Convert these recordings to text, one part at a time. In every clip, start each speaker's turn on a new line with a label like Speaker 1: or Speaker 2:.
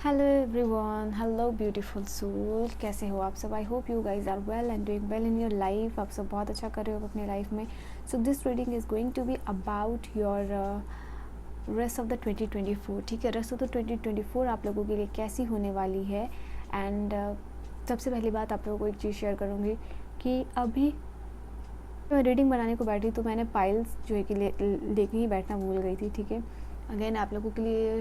Speaker 1: Hello everyone, hello beautiful soul. कैसे हो आप सब? I hope you guys are well and doing well in your life. आप सब बहुत अच्छा कर रहे हो अपनी लाइफ में। So this reading is going to be about your rest of the 2024। ठीक है, रेस्ट ऑफ द 2024 आप लोगों के लिए कैसी होने वाली है। एंड सबसे पहली बात आप लोगों को एक चीज़ शेयर करूँगी कि अभी मैं रीडिंग बनाने को बैठी तो मैंने पाइल्स जो है कि लेके ही बैठना भूल गई थी। ठीक है, अगेन आप लोगों के लिए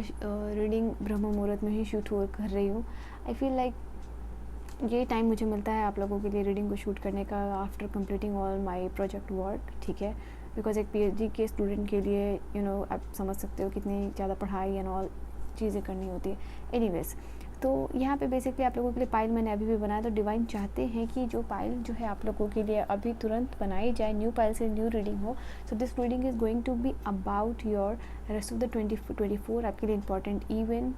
Speaker 1: रीडिंग ब्रह्म मुहूर्त में ही शूट हो कर रही हूँ। आई फील लाइक ये टाइम मुझे मिलता है आप लोगों के लिए रीडिंग को शूट करने का after completing all my project work. ठीक है, बिकॉज एक पीएचडी के स्टूडेंट के लिए आप समझ सकते हो कितनी ज़्यादा पढ़ाई एंड ऑल चीज़ें करनी होती है। एनीवेज, तो यहाँ पे बेसिकली आप लोगों के लिए पाइल मैंने अभी भी बनाया, तो डिवाइन चाहते हैं कि जो पाइल जो है आप लोगों के लिए अभी तुरंत बनाई जाए, न्यू पाइल से न्यू रीडिंग हो। So this reading is going to be about your rest of the 2024 आपके लिए important event,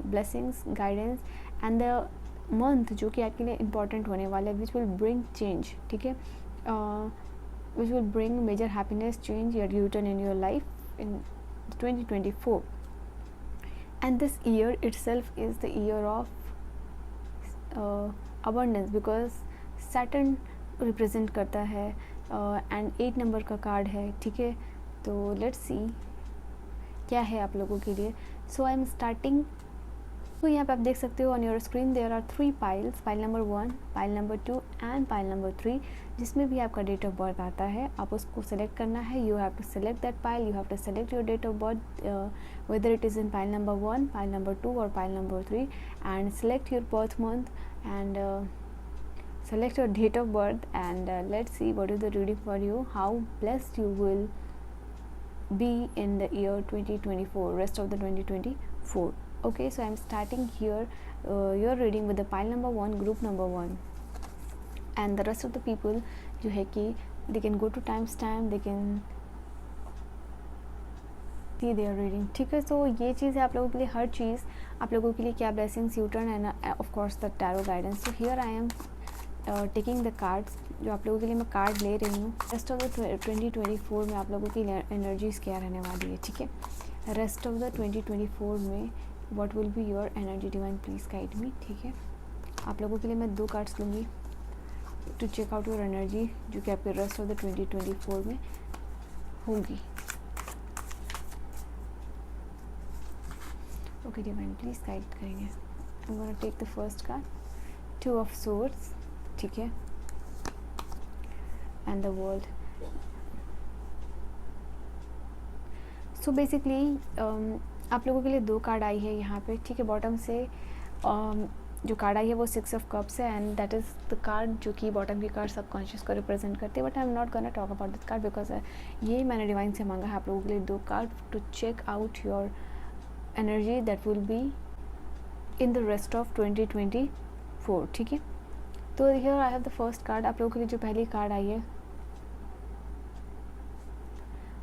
Speaker 1: blessings, guidance and the month जो कि आपके लिए इंपॉर्टेंट होने वाला है, विच विल ब्रिंग चेंज। ठीक है, which will bring major happiness, change या return in your life in 2024. And this year itself is the year of abundance because Saturn represent करता है and 8 नंबर का कार्ड है। ठीक है, तो लेट्स सी क्या है आप लोगों के लिए। So I am starting. तो यहाँ पे आप देख सकते हो on your screen there are 3 piles, pile number 1, pile number 2 and pile number 3, जिसमें भी आपका डेट ऑफ बर्थ आता है। आप उसको सेलेक्ट करना है। You have to select that pile, you have to select your date of birth, whether it is in pile number 1, pile number 2 और pile number 3, and select your birth month and select your date of birth and let's see what is the reading for you, how blessed you will be in the year 2024, rest of the 2024. Okay, so I'm starting here your reading with the pile number 1, group number 1, and the rest of the people जो है कि they can go to timestamp, they can see their reading. ठीक है, तो ये चीज़ है आप लोगों के लिए, हर चीज़ आप लोगों के लिए क्या blessings, U turn end of course the tarot guidance. So here I am taking the cards, जो आप लोगों के लिए मैं कार्ड ले रही हूँ। रेस्ट ऑफ द 2024 में आप लोगों की एनर्जीज़ क्या रहने वाली है। ठीक है, रेस्ट ऑफ द 2024 में what will be your energy, divine please guide me. ठीक है, आप लोगों के लिए मैं 2 कार्ड्स लूँगी to check out your energy जो कि आपके रेस्ट ऑफ द 2024 में होगी। ओके डिवाइन प्लीज़ गाइड करेंगे। I am gonna take the first card, 2 of swords. ठीक है, and the world. So basically आप लोगों के लिए 2 कार्ड आई है यहाँ पे। ठीक है, बॉटम से जो कार्ड आई है वो 6 ऑफ कप्स है, and that is the card जो कि बॉटम की कार्ड सबकॉन्शियस को रिप्रेजेंट करती है। But I am not gonna talk about this card because ये मैंने डिवाइन से मांगा है आप लोगों के लिए 2 card to check out your energy that will be in the rest of 2024। ठीक है, तो here I have the first card. आप लोगों के लिए जो पहली कार्ड आई है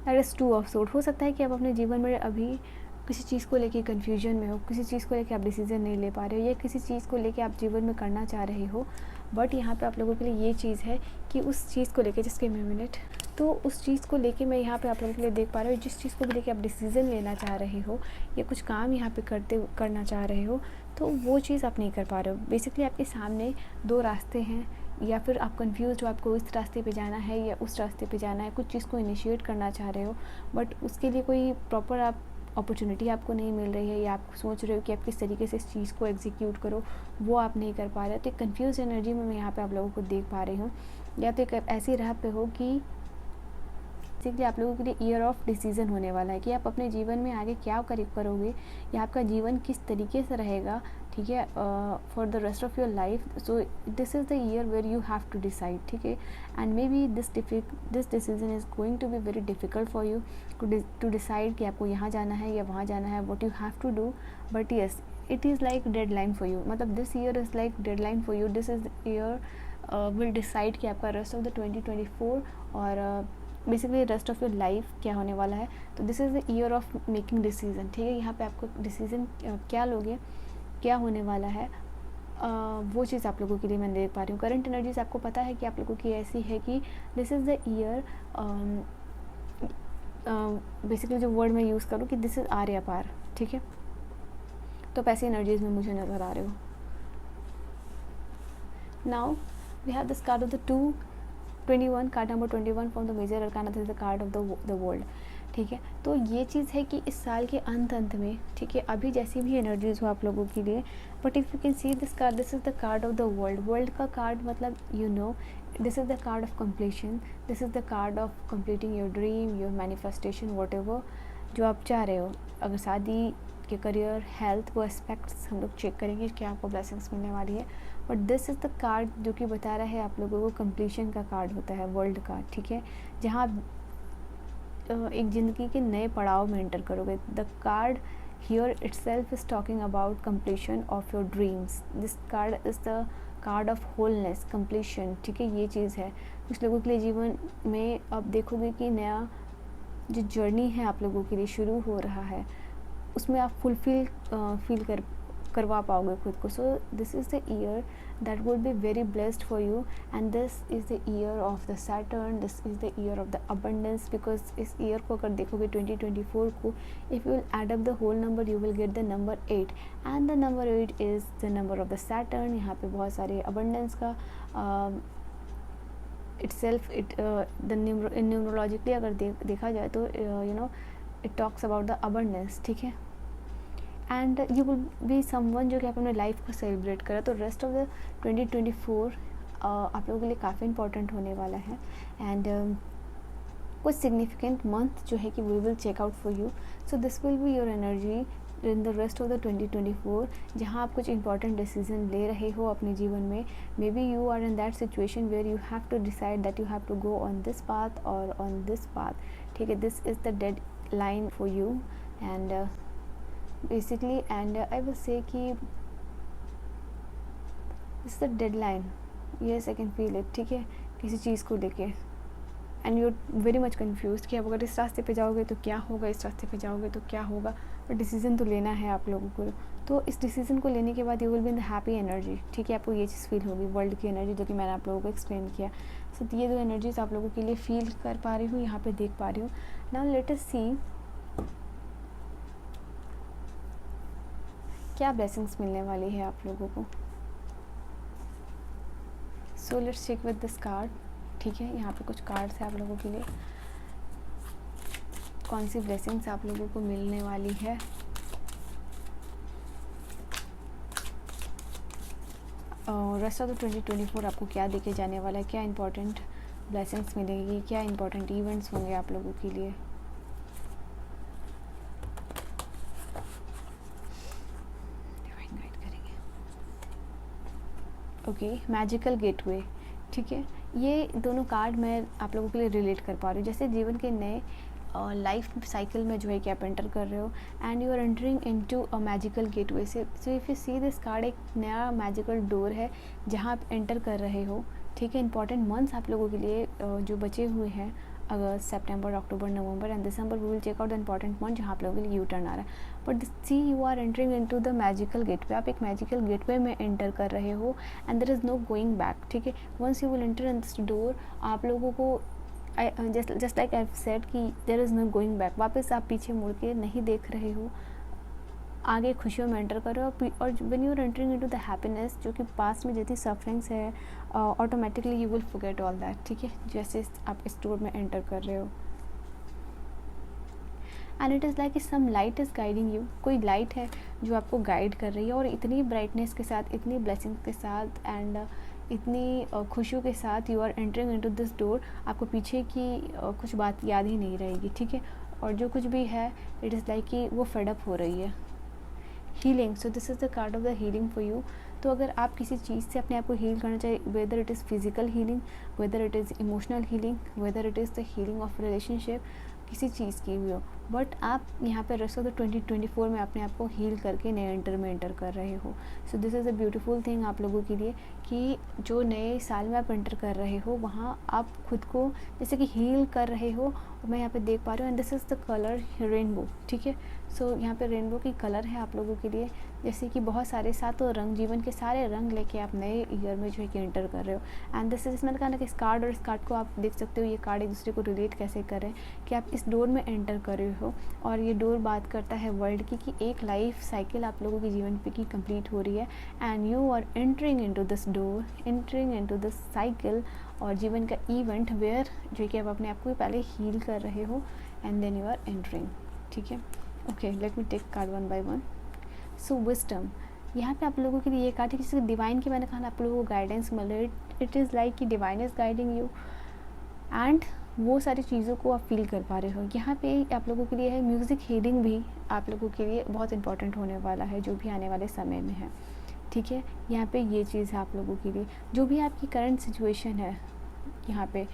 Speaker 1: दैट इज़ 2 ऑफ सोर्ड। हो सकता है कि आप अपने जीवन में अभी किसी चीज़ को लेके कन्फ्यूजन में हो, किसी चीज़ को लेके आप डिसीजन नहीं ले पा रहे हो, या किसी चीज़ को लेके आप जीवन में करना चाह रहे हो, बट यहाँ पे आप लोगों के लिए ये चीज़ है कि उस चीज़ को लेके, जिसके मिनट, तो उस चीज़ को लेके मैं यहाँ पे आप लोगों के लिए देख पा रही हूँ, जिस चीज़ को भी लेके आप डिसीज़न लेना चाह रहे हो या कुछ काम यहाँ पे करना चाह रहे हो, तो वो चीज़ आप नहीं कर पा रहे हो। बेसिकली आपके सामने 2 रास्ते हैं, या फिर आप कंफ्यूज हो, आपको इस रास्ते पे जाना है या उस रास्ते पे जाना है। कुछ चीज़ को इनिशिएट करना चाह रहे हो, बट उसके लिए कोई प्रॉपर आप अपॉर्चुनिटी आपको नहीं मिल रही है, या आप सोच रहे हो कि आप किस तरीके से इस चीज़ को एग्जीक्यूट करो, वो आप नहीं कर पा रहे हो। तो एक कन्फ्यूज एनर्जी में मैं यहाँ पे आप लोगों को देख पा रही हूँ, या तो एक ऐसी राह पे हो कि बेसिकली आप लोगों के लिए ईयर ऑफ डिसीजन होने वाला है कि आप अपने जीवन में आगे क्या करोगे, या आपका जीवन किस तरीके से रहेगा। ठीक है, for the rest of your life. So this is the year where you have to decide. ठीक है, and maybe this decision is going to be very difficult for you to decide कि आपको यहाँ जाना है या वहाँ जाना है, what you have to do. But yes, it is like deadline for you, मतलब this year is like deadline for you. This is year will decide कि आपका रेस्ट ऑफ द 2024 और basically rest of your life क्या होने वाला है। तो this is the year of making decision. ठीक है, यहाँ पे आपको डिसीजन क्या लोगे, क्या होने वाला है, वो चीज़ आप लोगों के लिए मैं देख पा रही हूँ। करंट एनर्जीज आपको पता है कि आप लोगों की ऐसी है कि this is the year, basically जो वर्ड मैं यूज़ करूँ कि दिस इज़ आर्या पार। ठीक है, तो आप ऐसी एनर्जीज में मुझे नज़र आ रहे हो। Now we have this card of the 221, card number 21 from the major arcana, this is the card of the world. ठीक है, तो ये चीज़ है कि इस साल के अंत में, ठीक है, अभी जैसी भी एनर्जीज हो आप लोगों के लिए, but if you can see this card, this is the card of the world. World का कार्ड मतलब this is the card of completion, this is the card of completing your dream, your manifestation, what ever जो आप चाह रहे हो। अगर शादी के करियर, हेल्थ, वो एस्पेक्ट्स हम लोग चेक करेंगे कि आपको ब्लेसिंग्स मिलने वाली है। But this is the card जो कि बता रहा है आप लोगों को कंप्लीशन का कार्ड होता है वर्ल्ड का। ठीक है, जहाँ आप एक ज़िंदगी के नए पड़ाव में एंटर करोगे। The card here itself is talking about completion of your dreams. This card is the card of wholeness, completion. ठीक है, ये चीज़ है कुछ लोगों के लिए जीवन में। आप देखोगे कि नया जो जर्नी है आप लोगों के लिए शुरू हो रहा है, उसमें आप फील करवा पाओगे खुद को। So this is the year that will be very blessed for you, and this is the year of the Saturn, this is the year of the abundance. Because इस ईयर को अगर देखोगे 2024 को, if you will add up the whole number you will get the number 8, and the number 8 is the number of the Saturn. यहाँ पे बहुत सारे abundance का न्यूमरोलॉजिकली अगर देखा जाए तो it talks about the abundance. ठीक है, and you will be someone जो कि आप अपने लाइफ को सेलिब्रेट करें। तो रेस्ट ऑफ द 2024 आप लोगों के लिए काफ़ी इंपॉर्टेंट होने वाला है, एंड कुछ सिग्निफिकेंट मंथ जो है कि we will check out for you. So this will be your energy in the rest of the 2024, जहाँ आप कुछ इंपॉर्टेंट डिसीजन ले रहे हो अपने जीवन में। Maybe you are in that situation where you have to decide that you have to go on this path और ऑन दिस पाथ। ठीक है, this is the deadline for you, and basically, and I will say कि this the deadline, yes I can feel it. ठीक है, किसी चीज़ को लेके, and you are very much confuse कि आप अगर इस रास्ते पे जाओगे तो क्या होगा, इस रास्ते पे जाओगे तो क्या होगा, पर डिसीज़न तो लेना है आप लोगों को। तो इस डिसीज़न को लेने के बाद you will be in the happy energy. ठीक है, आपको ये चीज़ फील होगी, वर्ल्ड की एनर्जी जो कि मैंने आप लोगों को एक्सप्लेन किया। सो ये दो एनर्जीज आप लोगों के लिए फील कर पा रही हूँ, यहाँ पे देख पा रही हूँ। नाउ लेट अस सी क्या ब्लेसिंग्स मिलने वाली है आप लोगों को। So let's check with this card. ठीक है, यहाँ पे कुछ कार्ड्स हैं आप लोगों के लिए, कौन सी ब्लेसिंग्स आप लोगों को मिलने वाली है। रेस्ट ऑफ द 2024 आपको क्या देके जाने वाला है, क्या इंपॉर्टेंट ब्लेसिंग्स मिलेगी, क्या इंपॉर्टेंट इवेंट्स होंगे आप लोगों के लिए। Okay, magical gateway. ठीक है, ये दोनों कार्ड मैं आप लोगों के लिए रिलेट कर पा रही हूँ। जैसे जीवन के नए लाइफ साइकिल में जो है कि आप एंटर कर रहे हो, and you are entering into a magical gateway. Say so if you see this card, एक नया मैजिकल डोर है जहाँ आप एंटर कर रहे हो। ठीक है, इंपॉर्टेंट मंथ्स आप लोगों के लिए जो बचे हुए हैं, August, September, October, November and December, we will check out the important month जहाँ आप लोगों के लिए यू टर्न आ रहा है। But see you are entering into the magical gateway, आप एक मैजिकल गेटवे में एंटर कर रहे हो, and there is no going back. ठीक है, once you will enter in this door, आप लोगों को just like I have said कि there is no going back, वापस आप पीछे मुड़ के नहीं देख रहे हो, आगे खुशियों में एंटर कर रहे हो। और when you are entering into the happiness, जो कि पास्ट में जितनी सफरिंग्स है, automatically you will forget all that. ठीक है, जैसे आप इस डोर में एंटर कर रहे हो, and it is like some light is guiding you, कोई लाइट है जो आपको गाइड कर रही है, और इतनी ब्राइटनेस के साथ, इतनी ब्लेसिंग्स के साथ, एंड इतनी खुशियों के साथ you are entering into this door, आपको पीछे की कुछ बात याद ही नहीं रहेगी। ठीक है, और जो कुछ भी है इट इज़ लाइक कि वो फेडअप हो रही है। Healing, so this is the card of the healing for you. तो अगर आप किसी चीज़ से अपने आप को हील करना चाहिए, weather it is physical healing, weather it is emotional healing, weather it is the healing of relationship, किसी चीज़ की भी हो, बट आप यहाँ पे रेस्ट ऑफ द 2024 में अपने आप को हील करके नए एंटर कर रहे हो। So this is a beautiful thing आप लोगों के लिए कि जो नए साल में आप एंटर कर रहे हो, वहाँ आप खुद को जैसे कि हील कर रहे हो। मैं यहाँ पे देख पा रही हूँ, and this is the colour rainbow. ठीक है, सो यहाँ पे रेनबो की कलर है आप लोगों के लिए, जैसे कि बहुत सारे सातों रंग, जीवन के सारे रंग लेके आप नए ईयर में जो है कि एंटर कर रहे हो। एंड दिस इज, मैंने कहा ना कि इस कार्ड और इस कार्ड को आप देख सकते हो, ये कार्ड एक दूसरे को रिलेट कैसे करें कि आप इस डोर में एंटर कर रहे हो। और ये डोर बात करता है वर्ल्ड की कि एक लाइफ साइकिल आप लोगों के जीवन पे की कंप्लीट हो रही है and you are entering into this door, entering into this cycle और जीवन का इवेंट वेयर जो कि आप अपने आप को पहले हील कर रहे हो and then you are entering. ठीक है, okay, let me take card one by one. So wisdom, यहाँ पे आप लोगों के लिए ये कार्ड है किसी डिवाइन की, मैंने कहा आप लोगों को गाइडेंस मिल रही है। इट इज़ लाइक कि divine is guiding you and वो सारी चीज़ों को आप फील कर पा रहे हो। यहाँ पे आप लोगों के लिए है म्यूज़िक हीलिंग भी आप लोगों के लिए बहुत इंपॉर्टेंट होने वाला है जो भी आने वाले समय में है। ठीक है, यहाँ पे ये चीज़ है आप लोगों के लिए, जो भी आपकी करंट सिचुएशन है यहाँ पे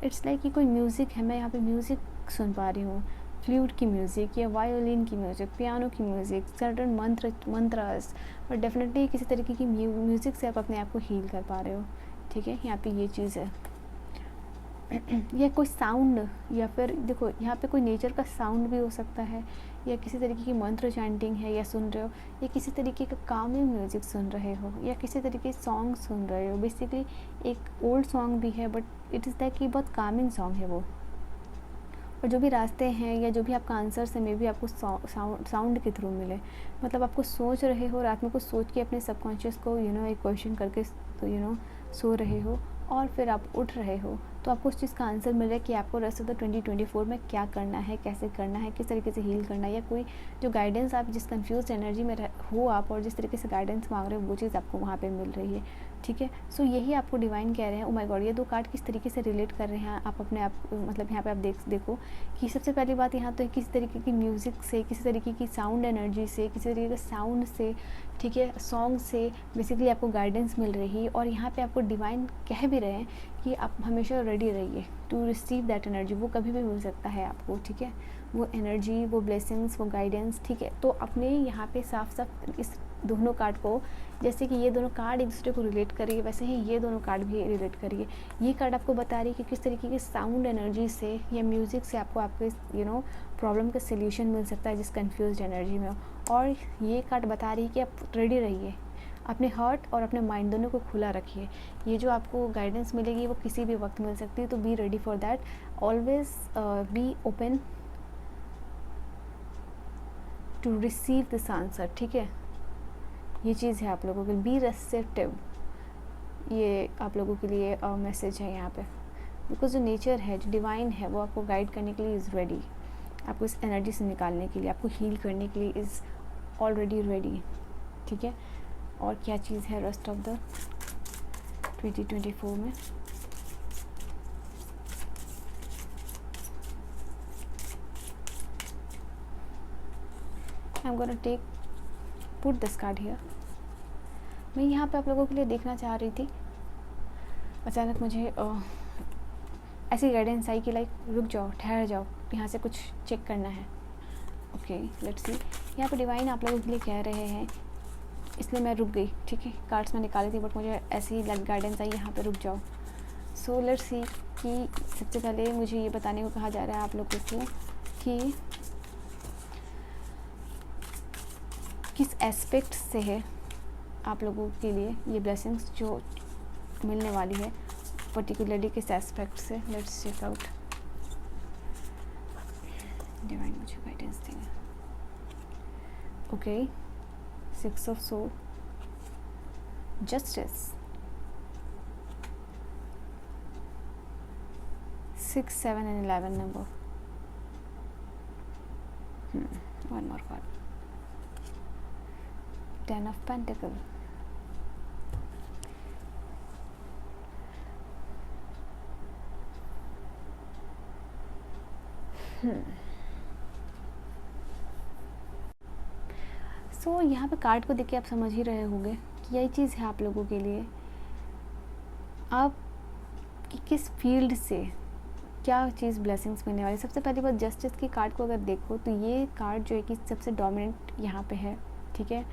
Speaker 1: इट्स लाइक कि कोई म्यूज़िक है, मैं यहाँ पे म्यूज़िक सुन पा रही हूँ, फ्लूट की म्यूज़िक या वायोलिन की म्यूज़िक, पियानो की म्यूज़िक, सर्टन मंत्रास, और डेफिनेटली किसी तरीके की म्यूज़िक से आप अपने आप को हील कर पा रहे हो। ठीक है, यहाँ पे ये चीज़ है या कोई साउंड, या फिर देखो यहाँ पे कोई नेचर का साउंड भी हो सकता है, या किसी तरीके की मंत्र चैंटिंग है या सुन रहे हो, या किसी तरीके का कामिंग म्यूज़िक सुन रहे हो, या किसी तरीके के सॉन्ग सुन रहे हो। बेसिकली एक ओल्ड सॉन्ग भी है बट इट इज़ लाइक कि बहुत कामिंग सॉन्ग है वो। और जो भी रास्ते हैं या जो भी आपका आंसर है मे भी आपको साउंड के थ्रू मिले, मतलब आपको सोच रहे हो रात में कुछ सोच के अपने सबकॉन्शियस को एक क्वेश्चन करके सो रहे हो और फिर आप उठ रहे हो तो आपको उस चीज़ का आंसर मिल रहा है कि आपको रेस्ट ऑफ द 2024 में क्या करना है, कैसे करना है, किस तरीके से हील करना है, या कोई जो गाइडेंस आप जिस कंफ्यूज एनर्जी में हो आप और जिस तरीके से गाइडेंस मांग रहे हो वो चीज़ आपको वहाँ पे मिल रही है। ठीक है, सो यही आपको डिवाइन कह रहे हैं। ओ माय गॉड, ये दो कार्ड किस तरीके से रिलेट कर रहे हैं आप अपने आप, मतलब यहाँ पे आप देखो कि सबसे पहली बात यहाँ तो किसी तरीके की म्यूज़िक से, किसी तरीके की साउंड एनर्जी से, किसी तरीके के साउंड से, ठीक है, सॉन्ग से बेसिकली आपको गाइडेंस मिल रही है। और यहाँ पे आपको डिवाइन कह भी रहे हैं कि आप हमेशा रेडी रहिए टू रिसीव दैट एनर्जी, वो कभी भी मिल सकता है आपको। ठीक है, वो एनर्जी, वो ब्लेसिंग्स, वो गाइडेंस। ठीक है, तो अपने यहाँ पे साफ साफ इस दोनों कार्ड को, जैसे कि ये दोनों कार्ड एक दूसरे को रिलेट करिए वैसे ही ये दोनों कार्ड भी रिलेट करिए। ये कार्ड आपको बता रही है कि किस तरीके की साउंड एनर्जी से या म्यूज़िक से आपको आपके प्रॉब्लम का सल्यूशन मिल सकता है जिस कंफ्यूज एनर्जी में। और ये कार्ड बता रही है कि आप रेडी रहिए, अपने हार्ट और अपने माइंड दोनों को खुला रखिए। ये जो आपको गाइडेंस मिलेगी वो किसी भी वक्त मिल सकती है, तो be ready for that, always be open to receive this answer. ठीक है, ये चीज़ है आप लोगों के लिए, बी रिसेप्टिव, ये आप लोगों के लिए मैसेज है यहाँ पे। बिकॉज जो नेचर है, जो डिवाइन है, वो आपको गाइड करने के लिए इज़ रेडी, आपको इस एनर्जी से निकालने के लिए, आपको हील करने के लिए इज़ ऑलरेडी रेडी। ठीक है, और क्या चीज़ है रेस्ट ऑफ द 2024 में? I am gonna take put this card here. मैं यहाँ पे आप लोगों के लिए देखना चाह रही थी, अचानक मुझे ऐसी गाइडेंस आई कि लाइक रुक जाओ, ठहर जाओ, यहाँ से कुछ चेक करना है। ओके, लेट्स सी, यहाँ पे डिवाइन आप लोगों के लिए कह रहे हैं, इसलिए मैं रुक गई। ठीक है, कार्ड्स में निकाली थी बट मुझे ऐसी गाइडेंस आई यहाँ पे रुक जाओ। सो लेट्स सी कि सबसे पहले मुझे ये बताने को कहा जा रहा है आप लोगों को कि किस एस्पेक्ट से है आप लोगों के लिए ये ब्लेसिंग्स जो मिलने वाली है, पर्टिकुलरली किस एस्पेक्ट से। लेट्स चेक आउट, डिवाइन मुझे गाइडेंस देंगे। Okay, 6 of Swords, Justice, 6, 7 and 11 number. One more card, 10 of Pentacles. सो यहाँ पे कार्ड को देख के आप समझ ही रहे होंगे कि यही चीज़ है आप लोगों के लिए, आप कि किस फील्ड से क्या चीज़ ब्लेसिंग्स मिलने वाली। सबसे पहली बात, जस्टिस की कार्ड को अगर देखो तो ये कार्ड जो है कि सबसे डोमिनेंट यहाँ पे है। ठीक है,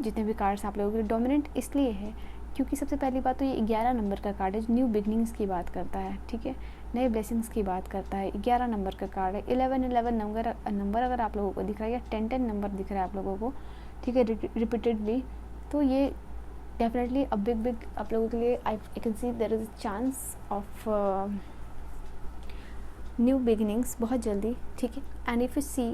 Speaker 1: जितने भी कार्ड्स आप लोगों के लिए डोमिनेंट इसलिए है क्योंकि सबसे पहली बात तो ये 11 नंबर का कार्ड है जो न्यू बिगनिंग्स की बात करता है। ठीक है, नए ब्लेसिंग्स की बात करता है। 11 नंबर का कार्ड है। 11 नंबर अगर आप लोगों को दिख रहा है या 10 नंबर दिख रहा है आप लोगों को, ठीक है, रिपीटेडली, तो ये डेफिनेटली अ बिग आप लोगों के लिए I can see there is a chance of new beginnings बहुत जल्दी, ठीक है। And if you see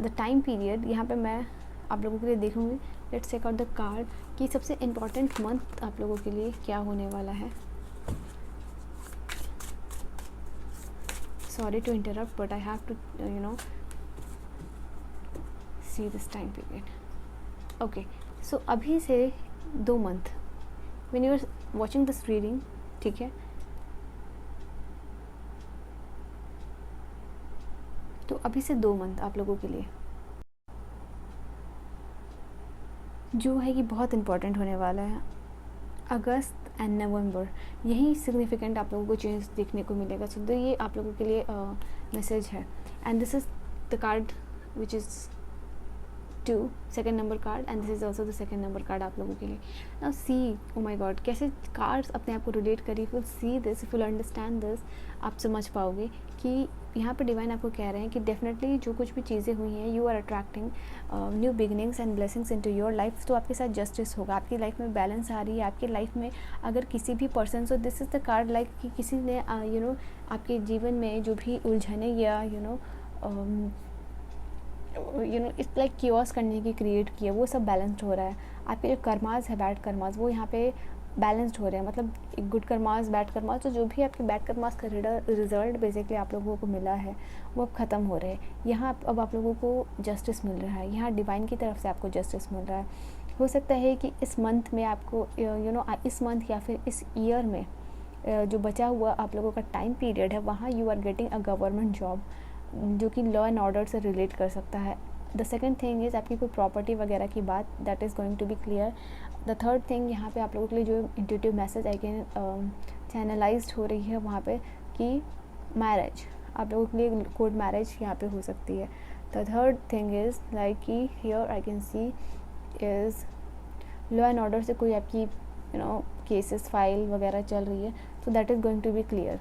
Speaker 1: the time period, यहाँ पे मैं आप लोगों के लिए देखूँगी, let's check out the card कि सबसे इम्पॉर्टेंट मंथ आप लोगों के लिए क्या होने वाला है। Sorry to interrupt but I have to see this time period. Okay, so अभी से 2 month when you are watching this reading, ठीक है, तो अभी से 2 मंथ आप लोगों के लिए जो है कि बहुत इम्पॉर्टेंट होने वाला है। अगस्त एंड नवंबर, यही सिग्निफिकेंट आप लोगों को चेंज देखने को मिलेगा। सो ये आप लोगों के लिए मैसेज है। And this is the card which is 2 second number card, and this is also the second number card आप लोगों के लिए। नाउ सी, ओ माई गॉड, कैसे कार्ड्स अपने आप को रिलेट करी। If you see this, if you understand this, आप समझ पाओगे कि यहाँ पे डिवाइन आपको कह रहे हैं कि डेफिनेटली जो कुछ भी चीज़ें हुई हैं, you are attracting new beginnings and blessings into your life. तो आपके साथ जस्टिस होगा, आपकी लाइफ में बैलेंस आ रही है। आपकी लाइफ में अगर किसी भी person, so this is the card like कि किसी ने आपके जीवन में जो भी उलझने या इट्स लाइक क्योस करने की क्रिएट किया, वो सब बैलेंस्ड हो रहा है। आपके जो कर्मास है, बैड कर्मास, वो यहाँ पे बैलेंस्ड हो रहे हैं। मतलब गुड कर्मास, बैड कर्मास, तो जो भी आपके बैड कर्मास का रिजल्ट बेसिकली आप लोगों को मिला है वो अब ख़त्म हो रहे हैं। यहाँ अब आप लोगों को जस्टिस मिल रहा है, यहाँ डिवाइन की तरफ से आपको जस्टिस मिल रहा है। हो सकता है कि इस मंथ में आपको इस मंथ या फिर इस ईयर में जो बचा हुआ आप लोगों का टाइम पीरियड है, वहाँ you are getting a government job जो कि लॉ एंड ऑर्डर से रिलेट कर सकता है। द सेकेंड थिंग इज़ आपकी कोई प्रॉपर्टी वगैरह की बात, that is going to be clear. The third thing, यहाँ पे आप लोगों के लिए जो intuitive message I can channelized हो रही है वहाँ पे कि मैरिज, आप लोगों के लिए कोर्ट मैरिज यहाँ पे हो सकती है। The third thing is like कि here I can see is law and order से कोई आपकी केसेस फाइल वगैरह चल रही है, so that is going to be clear.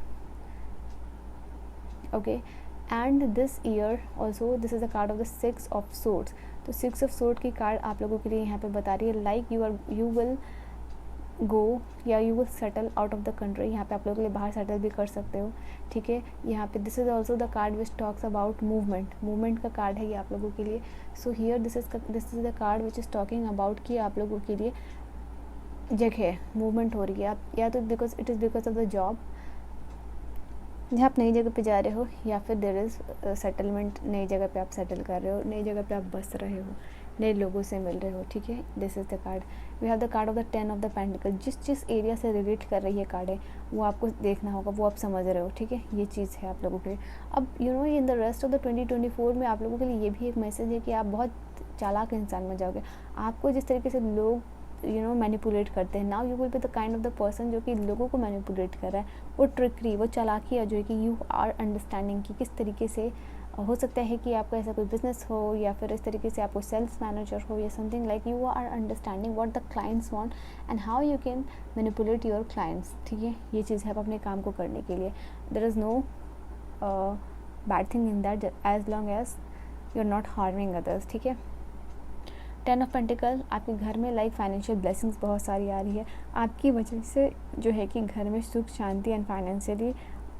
Speaker 1: Okay, and this year also this is a card of the 6 of swords. तो 6 of swords की card आप लोगों के लिए यहाँ पे बता रही है लाइक you will go या you will settle out of the country। यहाँ पे आप लोगों के लिए बाहर सेटल भी कर सकते हो, ठीक है। यहाँ पे this is also the card which talks about movement का कार्ड है ये आप लोगों के लिए। So here this is the card which is talking about कि आप लोगों के लिए जगह मूवमेंट हो रही है। आप या तो it is because of the job जहाँ आप नई जगह पे जा रहे हो, या फिर देयर इज़ सेटलमेंट, नई जगह पे आप सेटल कर रहे हो, नई जगह पे आप बस रहे हो, नए लोगों से मिल रहे हो, ठीक है। This is the card. We have the card of the 10 of the pentacle. जिस एरिया से रिलेट कर रही है कार्ड है वो आपको देखना होगा, वो आप समझ रहे हो, ठीक है। ये चीज़ है आप लोगों के लिए। अब इन द रेस्ट ऑफ द 2024 में आप लोगों के लिए ये भी एक मैसेज है कि आप बहुत चालाक इंसान बन जाओगे। आपको जिस तरीके से लोग मैनिपुलेट करते हैं, now you will be the kind of the person जो कि लोगों को मैनिपुलेट कर रहा है। वो ट्रिकरी, वो चालाकी है जो है कि यू आर अंडरस्टैंडिंग कि किस तरीके से हो सकता है कि आपका ऐसा कोई बिजनेस हो या फिर इस तरीके से आपको सेल्स मैनेजर हो या something like you are understanding what the clients want and how you can manipulate your clients, ठीक है। ये चीज़ है अपने काम को करने के लिए। There is no bad thing in that as long as you are not harming others, ठीक है। 10 ऑफ पेंटिकल, आपके घर में लाइक फाइनेंशियल ब्लेसिंग्स बहुत सारी आ रही है। आपकी वजह से जो है कि घर में सुख शांति एंड फाइनेंशियली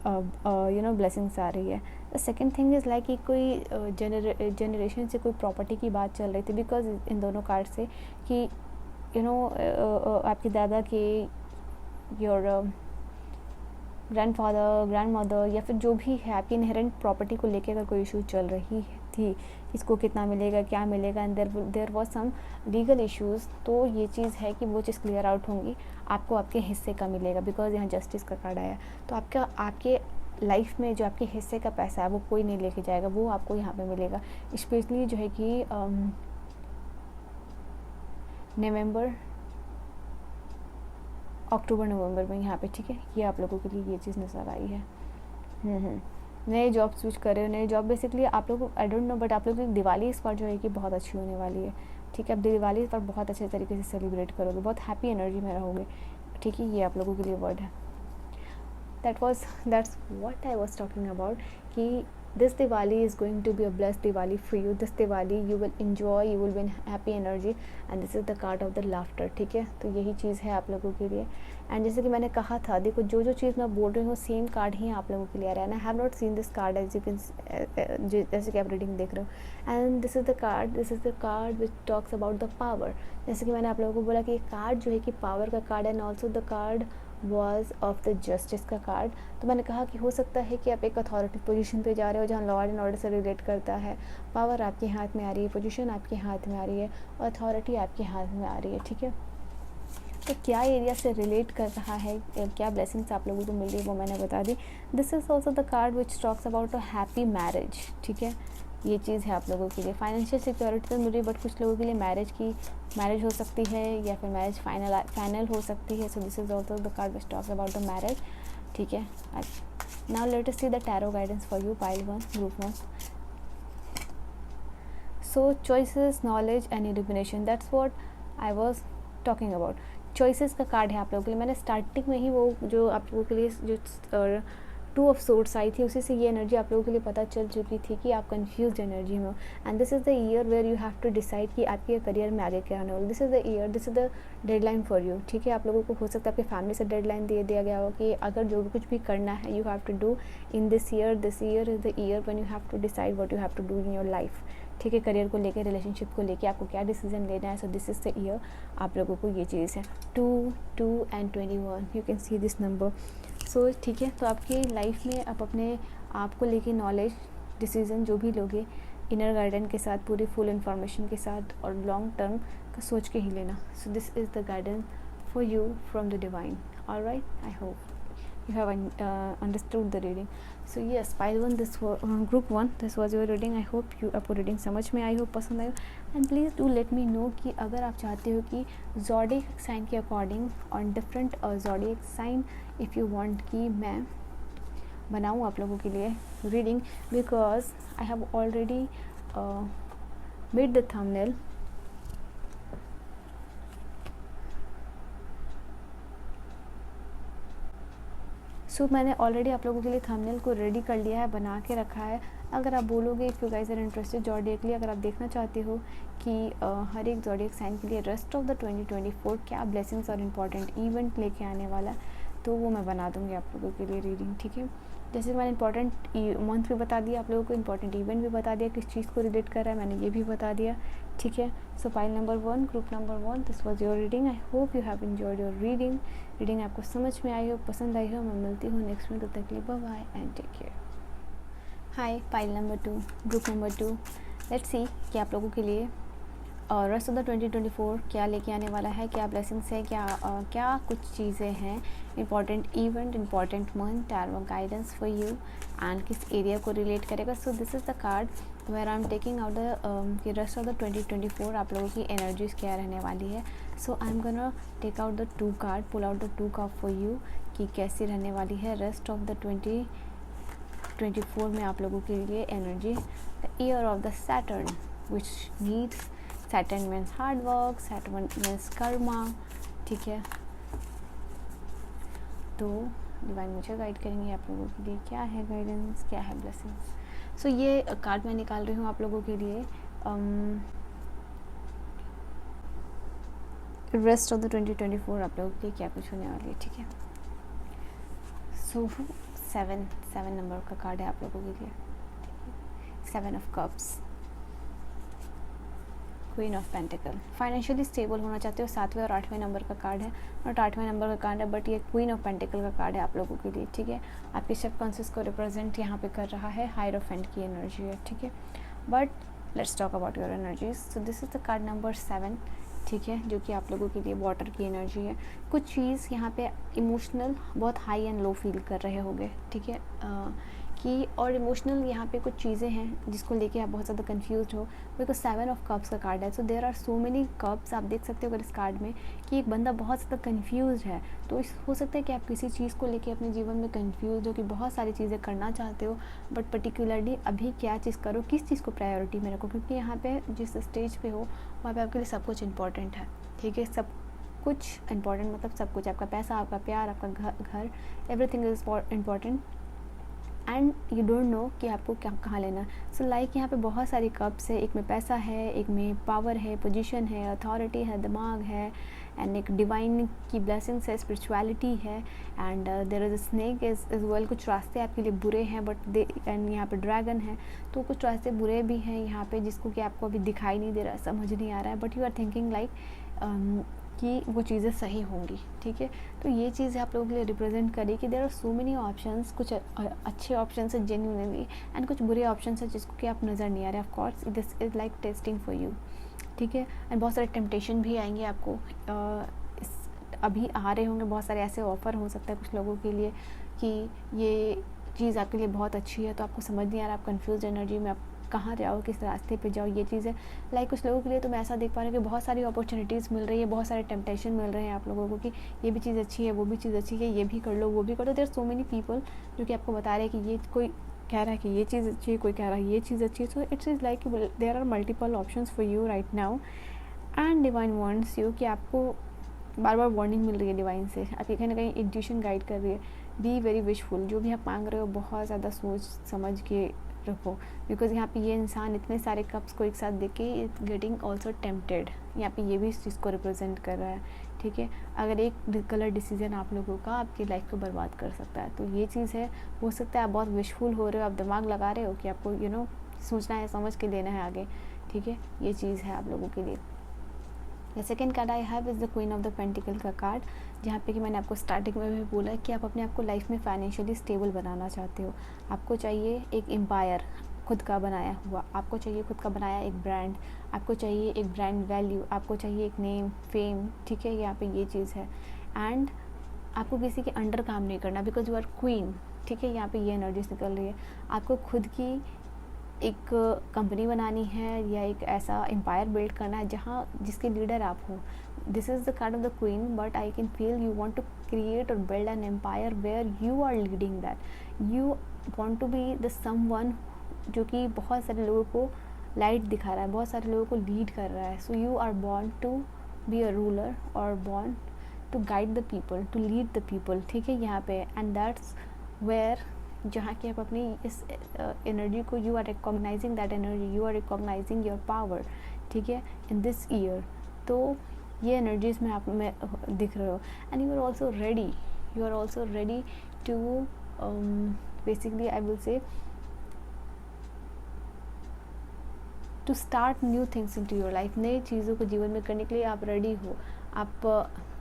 Speaker 1: ब्लेसिंग्स आ रही है। The second thing is like कि कोई जनरेशन से कोई प्रॉपर्टी की बात चल रही थी, बिकॉज इन दोनों कार्ड से कि आपके दादा के योर ग्रैंडफादर, ग्रैंडमदर या फिर जो भी है आपकी इनहेरेंट प्रॉपर्टी को लेकर अगर कोई इशू चल रही थी, इसको कितना मिलेगा, क्या मिलेगा, and there was some legal issues, तो ये चीज़ है कि वो चीज़ क्लियर आउट होंगी, आपको आपके हिस्से का मिलेगा। बिकॉज यहाँ जस्टिस का कार्ड आया, तो आपके लाइफ में जो आपके हिस्से का पैसा है वो कोई नहीं लेके जाएगा, वो आपको यहाँ पे मिलेगा। स्पेशली जो है कि अक्टूबर नवंबर में यहाँ पे, ठीक है। ये आप लोगों के लिए ये चीज़ नज़र आई है। नए जॉब स्विच कर रहे हो, नए जॉब बेसिकली आप लोग आई डोंट नो, बट आप लोग की दिवाली इस बार जो है कि बहुत अच्छी होने वाली है, ठीक है। आप दिवाली इस बार बहुत अच्छे तरीके से सेलिब्रेट करोगे, बहुत हैप्पी एनर्जी में रहोगे, ठीक है। ये आप लोगों के लिए वर्ड है। that's what I was talking about कि this Diwali is going to be a blessed Diwali for you. This Diwali you will enjoy, you will be in happy energy and this is the card of the laughter. ठीक है, तो यही चीज़ है आप लोगों के लिए. एंड जैसे कि मैंने कहा था, देखो जो जो चीज़ मैं बोल रही हूँ सेम कार्ड ही आप लोगों के लिए आ रहा है. I have not seen this card as you can, जैसे कि आप रीडिंग देख रहे हो. And this is the card which talks about the power. जैसे कि मैंने आप लोगों को बोला कि ये कार्ड जो है कि पावर का कार्ड है and also the card was of the justice का कार्ड. तो मैंने कहा कि हो सकता है कि आप एक अथॉरिटी पोजीशन पे जा रहे हो जहाँ लॉ एंड ऑर्डर से रिलेट करता है. पावर आपके हाथ में आ रही है, पोजीशन आपके हाथ में आ रही है और अथॉरिटी आपके हाथ में आ रही है. ठीक है, तो क्या एरिया से रिलेट कर रहा है, क्या ब्लेसिंग्स आप लोगों को मिल रही है वो मैंने बता दी. This is also the card which talks about a happy marriage. ठीक है, ये चीज़ है आप लोगों के लिए. फाइनेंशियल सिक्योरिटी तो मिल रही है बट कुछ लोगों के लिए मैरिज हो सकती है या फिर मैरिज फाइनल हो सकती है. So this is also the card which talks about the marriage. ठीक है, now let us see the tarot guidance for you, pile 1, group 1. So choices, knowledge and illumination, that's what I was talking about. Choices का card है आप लोगों के लिए. मैंने starting में ही वो जो आप लोगों के लिए जो 2 ऑफ सोर्ड्स आई थी उसी से ये एनर्जी आप लोगों के लिए पता चल चुकी थी कि आप कंफ्यूज्ड एनर्जी में हो. And this is the year where you have to decide कि आपके करियर में आगे क्या होने वाला. This is the year, this is the deadline for you. ठीक है, आप लोगों को हो सकता है आपकी फैमिली से डेडलाइन दे दिया गया हो कि अगर जो कुछ भी करना है you have to do in this year. This year is the year when you have to decide what you have to do in your life. ठीक है, करियर को लेकर, रिलेशनशिप को लेकर आपको क्या डिसीजन लेना है. So this is the year आप लोगों को ये चीज़ है. 2 and 21, you can see this number. So ठीक है, तो आपकी लाइफ में आप अपने आप को लेके नॉलेज, डिसीज़न जो भी लोगे इनर गाइडेंस के साथ, पूरी फुल इन्फॉर्मेशन के साथ और लॉन्ग टर्म का सोच के ही लेना. सो this is the guidance for you from the divine. Alright, I hope you have understood the reading. So yes, pile 1, this was group 1, this was your reading. I hope you आपको reading समझ में आई हो, पसंद आई हो. And please do let me know कि अगर आप चाहते हो कि ज़ोडिएक साइन के according on different zodiac sign if you want कि मैं बनाऊँ आप लोगों के लिए reading, because I have already made the thumbnail. So मैंने ऑलरेडी आप लोगों के लिए थंबनेल को रेडी कर लिया है, बना के रखा है. अगर आप बोलोगे if you guys are interested zodiacally, अगर आप देखना चाहते हो कि हर एक ज़ोडिएक साइन के लिए रेस्ट ऑफ द 2024 क्या ब्लेसिंग्स और इम्पॉर्टेंट इवेंट लेके आने वाला है, तो वो मैं बना दूँगी आप लोगों के लिए रीडिंग. ठीक है, जैसे मैंने इंपॉर्टेंट मंथ भी बता दिया आप लोगों को, इंपॉर्टेंट इवेंट भी बता दिया, किस चीज़ को रिलेट कर रहा है मैंने ये भी बता दिया. ठीक है, सो pile number 1, group number 1, this was your reading. I hope you have enjoyed your reading आपको समझ में आई हो, पसंद आई हो. मैं मिलती हूँ नेक्स्ट में, तब तक के लिए bye bye and take care. Hi, pile number 2, group number 2. Let's see कि आप लोगों के लिए और रेस्ट ऑफ द 2024 क्या लेके आने वाला है, क्या ब्लेसिंग्स है, क्या कुछ चीज़ें हैं, important event, important month, tarot guidance for you and किस एरिया को रिलेट करेगा. So this is the card where I am taking out the rest of the 2024 आप लोगों की एनर्जीज क्या रहने वाली है. So I am gonna take out the 2 card, pull out the 2 card for you कि कैसी रहने वाली है रेस्ट ऑफ द 2024 में आप लोगों के लिए energy. The year of the Saturn which needs, Saturn means hard work, Saturn means Karma. ठीक है, तो डिवाइन मुझे गाइड करेंगे आप लोगों के लिए क्या है गाइडेंस, क्या है ब्लेसिंग्स. सो ये कार्ड मैं निकाल रही हूँ आप लोगों के लिए रेस्ट ऑफ द 2024 आप लोगों के लिए क्या कुछ होने वाली है. ठीक है, सो 7 नंबर का कार्ड है आप लोगों के लिए. 7 of cups, queen of pentacle. Financially stable होना चाहते हो, 7वें और 8वें नंबर का कार्ड है, नॉट 8वें नंबर का कार्ड है बट ये क्वीन ऑफ पेंटिकल का कार्ड है आप लोगों के लिए. ठीक है, आपके सबकॉन्शियस को रिप्रेजेंट यहाँ पे कर रहा है, हायरोफेंट की एनर्जी है. ठीक है, but let's talk about your energies. So this is the card number 7. ठीक है, जो कि आप लोगों के लिए वाटर की एनर्जी है. कुछ चीज़ यहाँ पे इमोशनल बहुत हाई एंड लो फील कर रहे होंगे. ठीक है, कि और इमोशनल यहाँ पे कुछ चीज़ें हैं जिसको लेके आप बहुत ज़्यादा कंफ्यूज हो, बिकॉज 7 ऑफ कप्स का कार्ड है. So there are so many cups, आप देख सकते हो अगर इस कार्ड में कि एक बंदा बहुत ज़्यादा कंफ्यूज है. तो हो सकता है कि आप किसी चीज़ को लेके अपने जीवन में कंफ्यूज हो कि बहुत सारी चीज़ें करना चाहते हो बट पर्टिकुलरली अभी क्या चीज़ करो, किस चीज़ को प्रायोरिटी में रखो, क्योंकि यहाँ पे जिस स्टेज पे हो वहाँ पे आपके लिए सब कुछ इम्पोर्टेंट है. ठीक है, सब कुछ इम्पॉर्टेंट, मतलब सब कुछ, आपका पैसा, आपका प्यार, आपका घर, everything is important and you don't know कि आपको क्या कहाँ लेना। सो लाइक यहाँ पे बहुत सारी कप्स है, एक में पैसा है, एक में पावर है, पोजीशन है, अथॉरिटी है, दिमाग है, एंड एक डिवाइन की ब्लेसिंग्स है, स्पिरिचुअलिटी है, and there is a snake as well. कुछ रास्ते आपके लिए बुरे हैं बट दे, एंड यहाँ पे ड्रैगन है, तो कुछ रास्ते बुरे भी हैं यहाँ पे जिसको कि आपको अभी दिखाई नहीं दे रहा है, समझ नहीं आ रहा है, but you are thinking like कि वो चीज़ें सही होंगी, ठीक है। तो ये चीज़ आप लोगों के लिए रिप्रेजेंट करी कि there are so many options, कुछ अच्छे ऑप्शंस है जेन्युइनली एंड कुछ बुरे ऑप्शंस है जिसको कि आप नज़र नहीं आ रहे। Of course this is like testing for you, ठीक है। एंड बहुत सारे टेम्पटेशन भी आएंगे आपको, अभी आ रहे होंगे, बहुत सारे ऐसे ऑफ़र हो सकता है कुछ लोगों के लिए कि ये चीज़ आपके लिए बहुत अच्छी है, तो आपको समझ नहीं आ रहा, आप कंफ्यूज एनर्जी में, आप कहाँ जाओ, किस रास्ते पे जाओ, ये चीज़ है। लाइक कुछ लोगों के लिए तो मैं ऐसा देख पा रही हूँ कि बहुत सारी अपॉर्चुनिटीज़ मिल रही है, बहुत सारे टेम्पटेशन मिल रहे हैं आप लोगों को कि ये भी चीज़ अच्छी है, वो भी चीज़ अच्छी है, ये भी कर लो, वो भी कर लो। There are so many people जो कि आपको बता रहे हैं कि ये, कोई कह रहा है कि ये चीज़ अच्छी है, कोई कह रहा है ये चीज़ अच्छी है। So it's is like there are multiple options for you right now and divine wants you, कि आपको बार बार वार्निंग मिल रही है डिवाइन से, आपकी कहीं ना कहीं इंट्यूशन गाइड कर रही है। बी वेरी विशफुल, जो भी आप मांग रहे हो बहुत ज़्यादा सोच समझ के रखो, बिकॉज यहाँ पे ये इंसान इतने सारे कप्स को एक साथ देख के इट गेटिंग ऑल्सो टेम्प्टेड, यहाँ पे ये भी इस चीज़ को रिप्रेजेंट कर रहा है, ठीक है। अगर एक गलत डिसीजन आप लोगों का आपकी लाइफ को बर्बाद कर सकता है, तो ये चीज़ है। हो सकता है आप बहुत विशफुल हो रहे हो, आप दिमाग लगा रहे हो कि आपको यू नो सोचना है, समझ के लेना है आगे, ठीक है। ये चीज़ है आप लोगों के लिए। The second card I have is the queen of the pentacle का कार्ड, जहाँ पे कि मैंने आपको स्टार्टिंग में भी बोला कि आप अपने आप को लाइफ में फाइनेंशियली स्टेबल बनाना चाहते हो। आपको चाहिए एक एम्पायर खुद का बनाया हुआ, आपको चाहिए खुद का बनाया एक ब्रांड, आपको चाहिए एक ब्रांड वैल्यू, आपको चाहिए एक नेम, फेम, ठीक है। यहाँ पे ये चीज़ है। एंड आपको किसी के अंडर काम नहीं करना, बिकॉज यू आर क्वीन, ठीक है। यहाँ पे ये एनर्जीज निकल रही है। आपको खुद की एक कंपनी बनानी है या एक ऐसा एम्पायर बिल्ड करना है जहाँ जिसके लीडर आप हो। This is the card of the queen, but I can feel you want to create और build an empire where you are leading that, you want to be the someone जो कि बहुत सारे लोगों को लाइट दिखा रहा है, बहुत सारे लोगों को लीड कर रहा है। So you are born to be a ruler और born to guide the people, to lead the people, ठीक है। यहाँ पे एंड दैट्स वेयर, जहाँ कि आप अपनी इस एनर्जी को, you are recognising that energy, you are recognising your power, ठीक है, इन दिस ईयर। तो ये एनर्जीज में आप में दिख रहे हो and you are also ready, you are also ready to basically I will say to start new things in to your life. नई चीज़ों को जीवन में करने के लिए आप रेडी हो। आप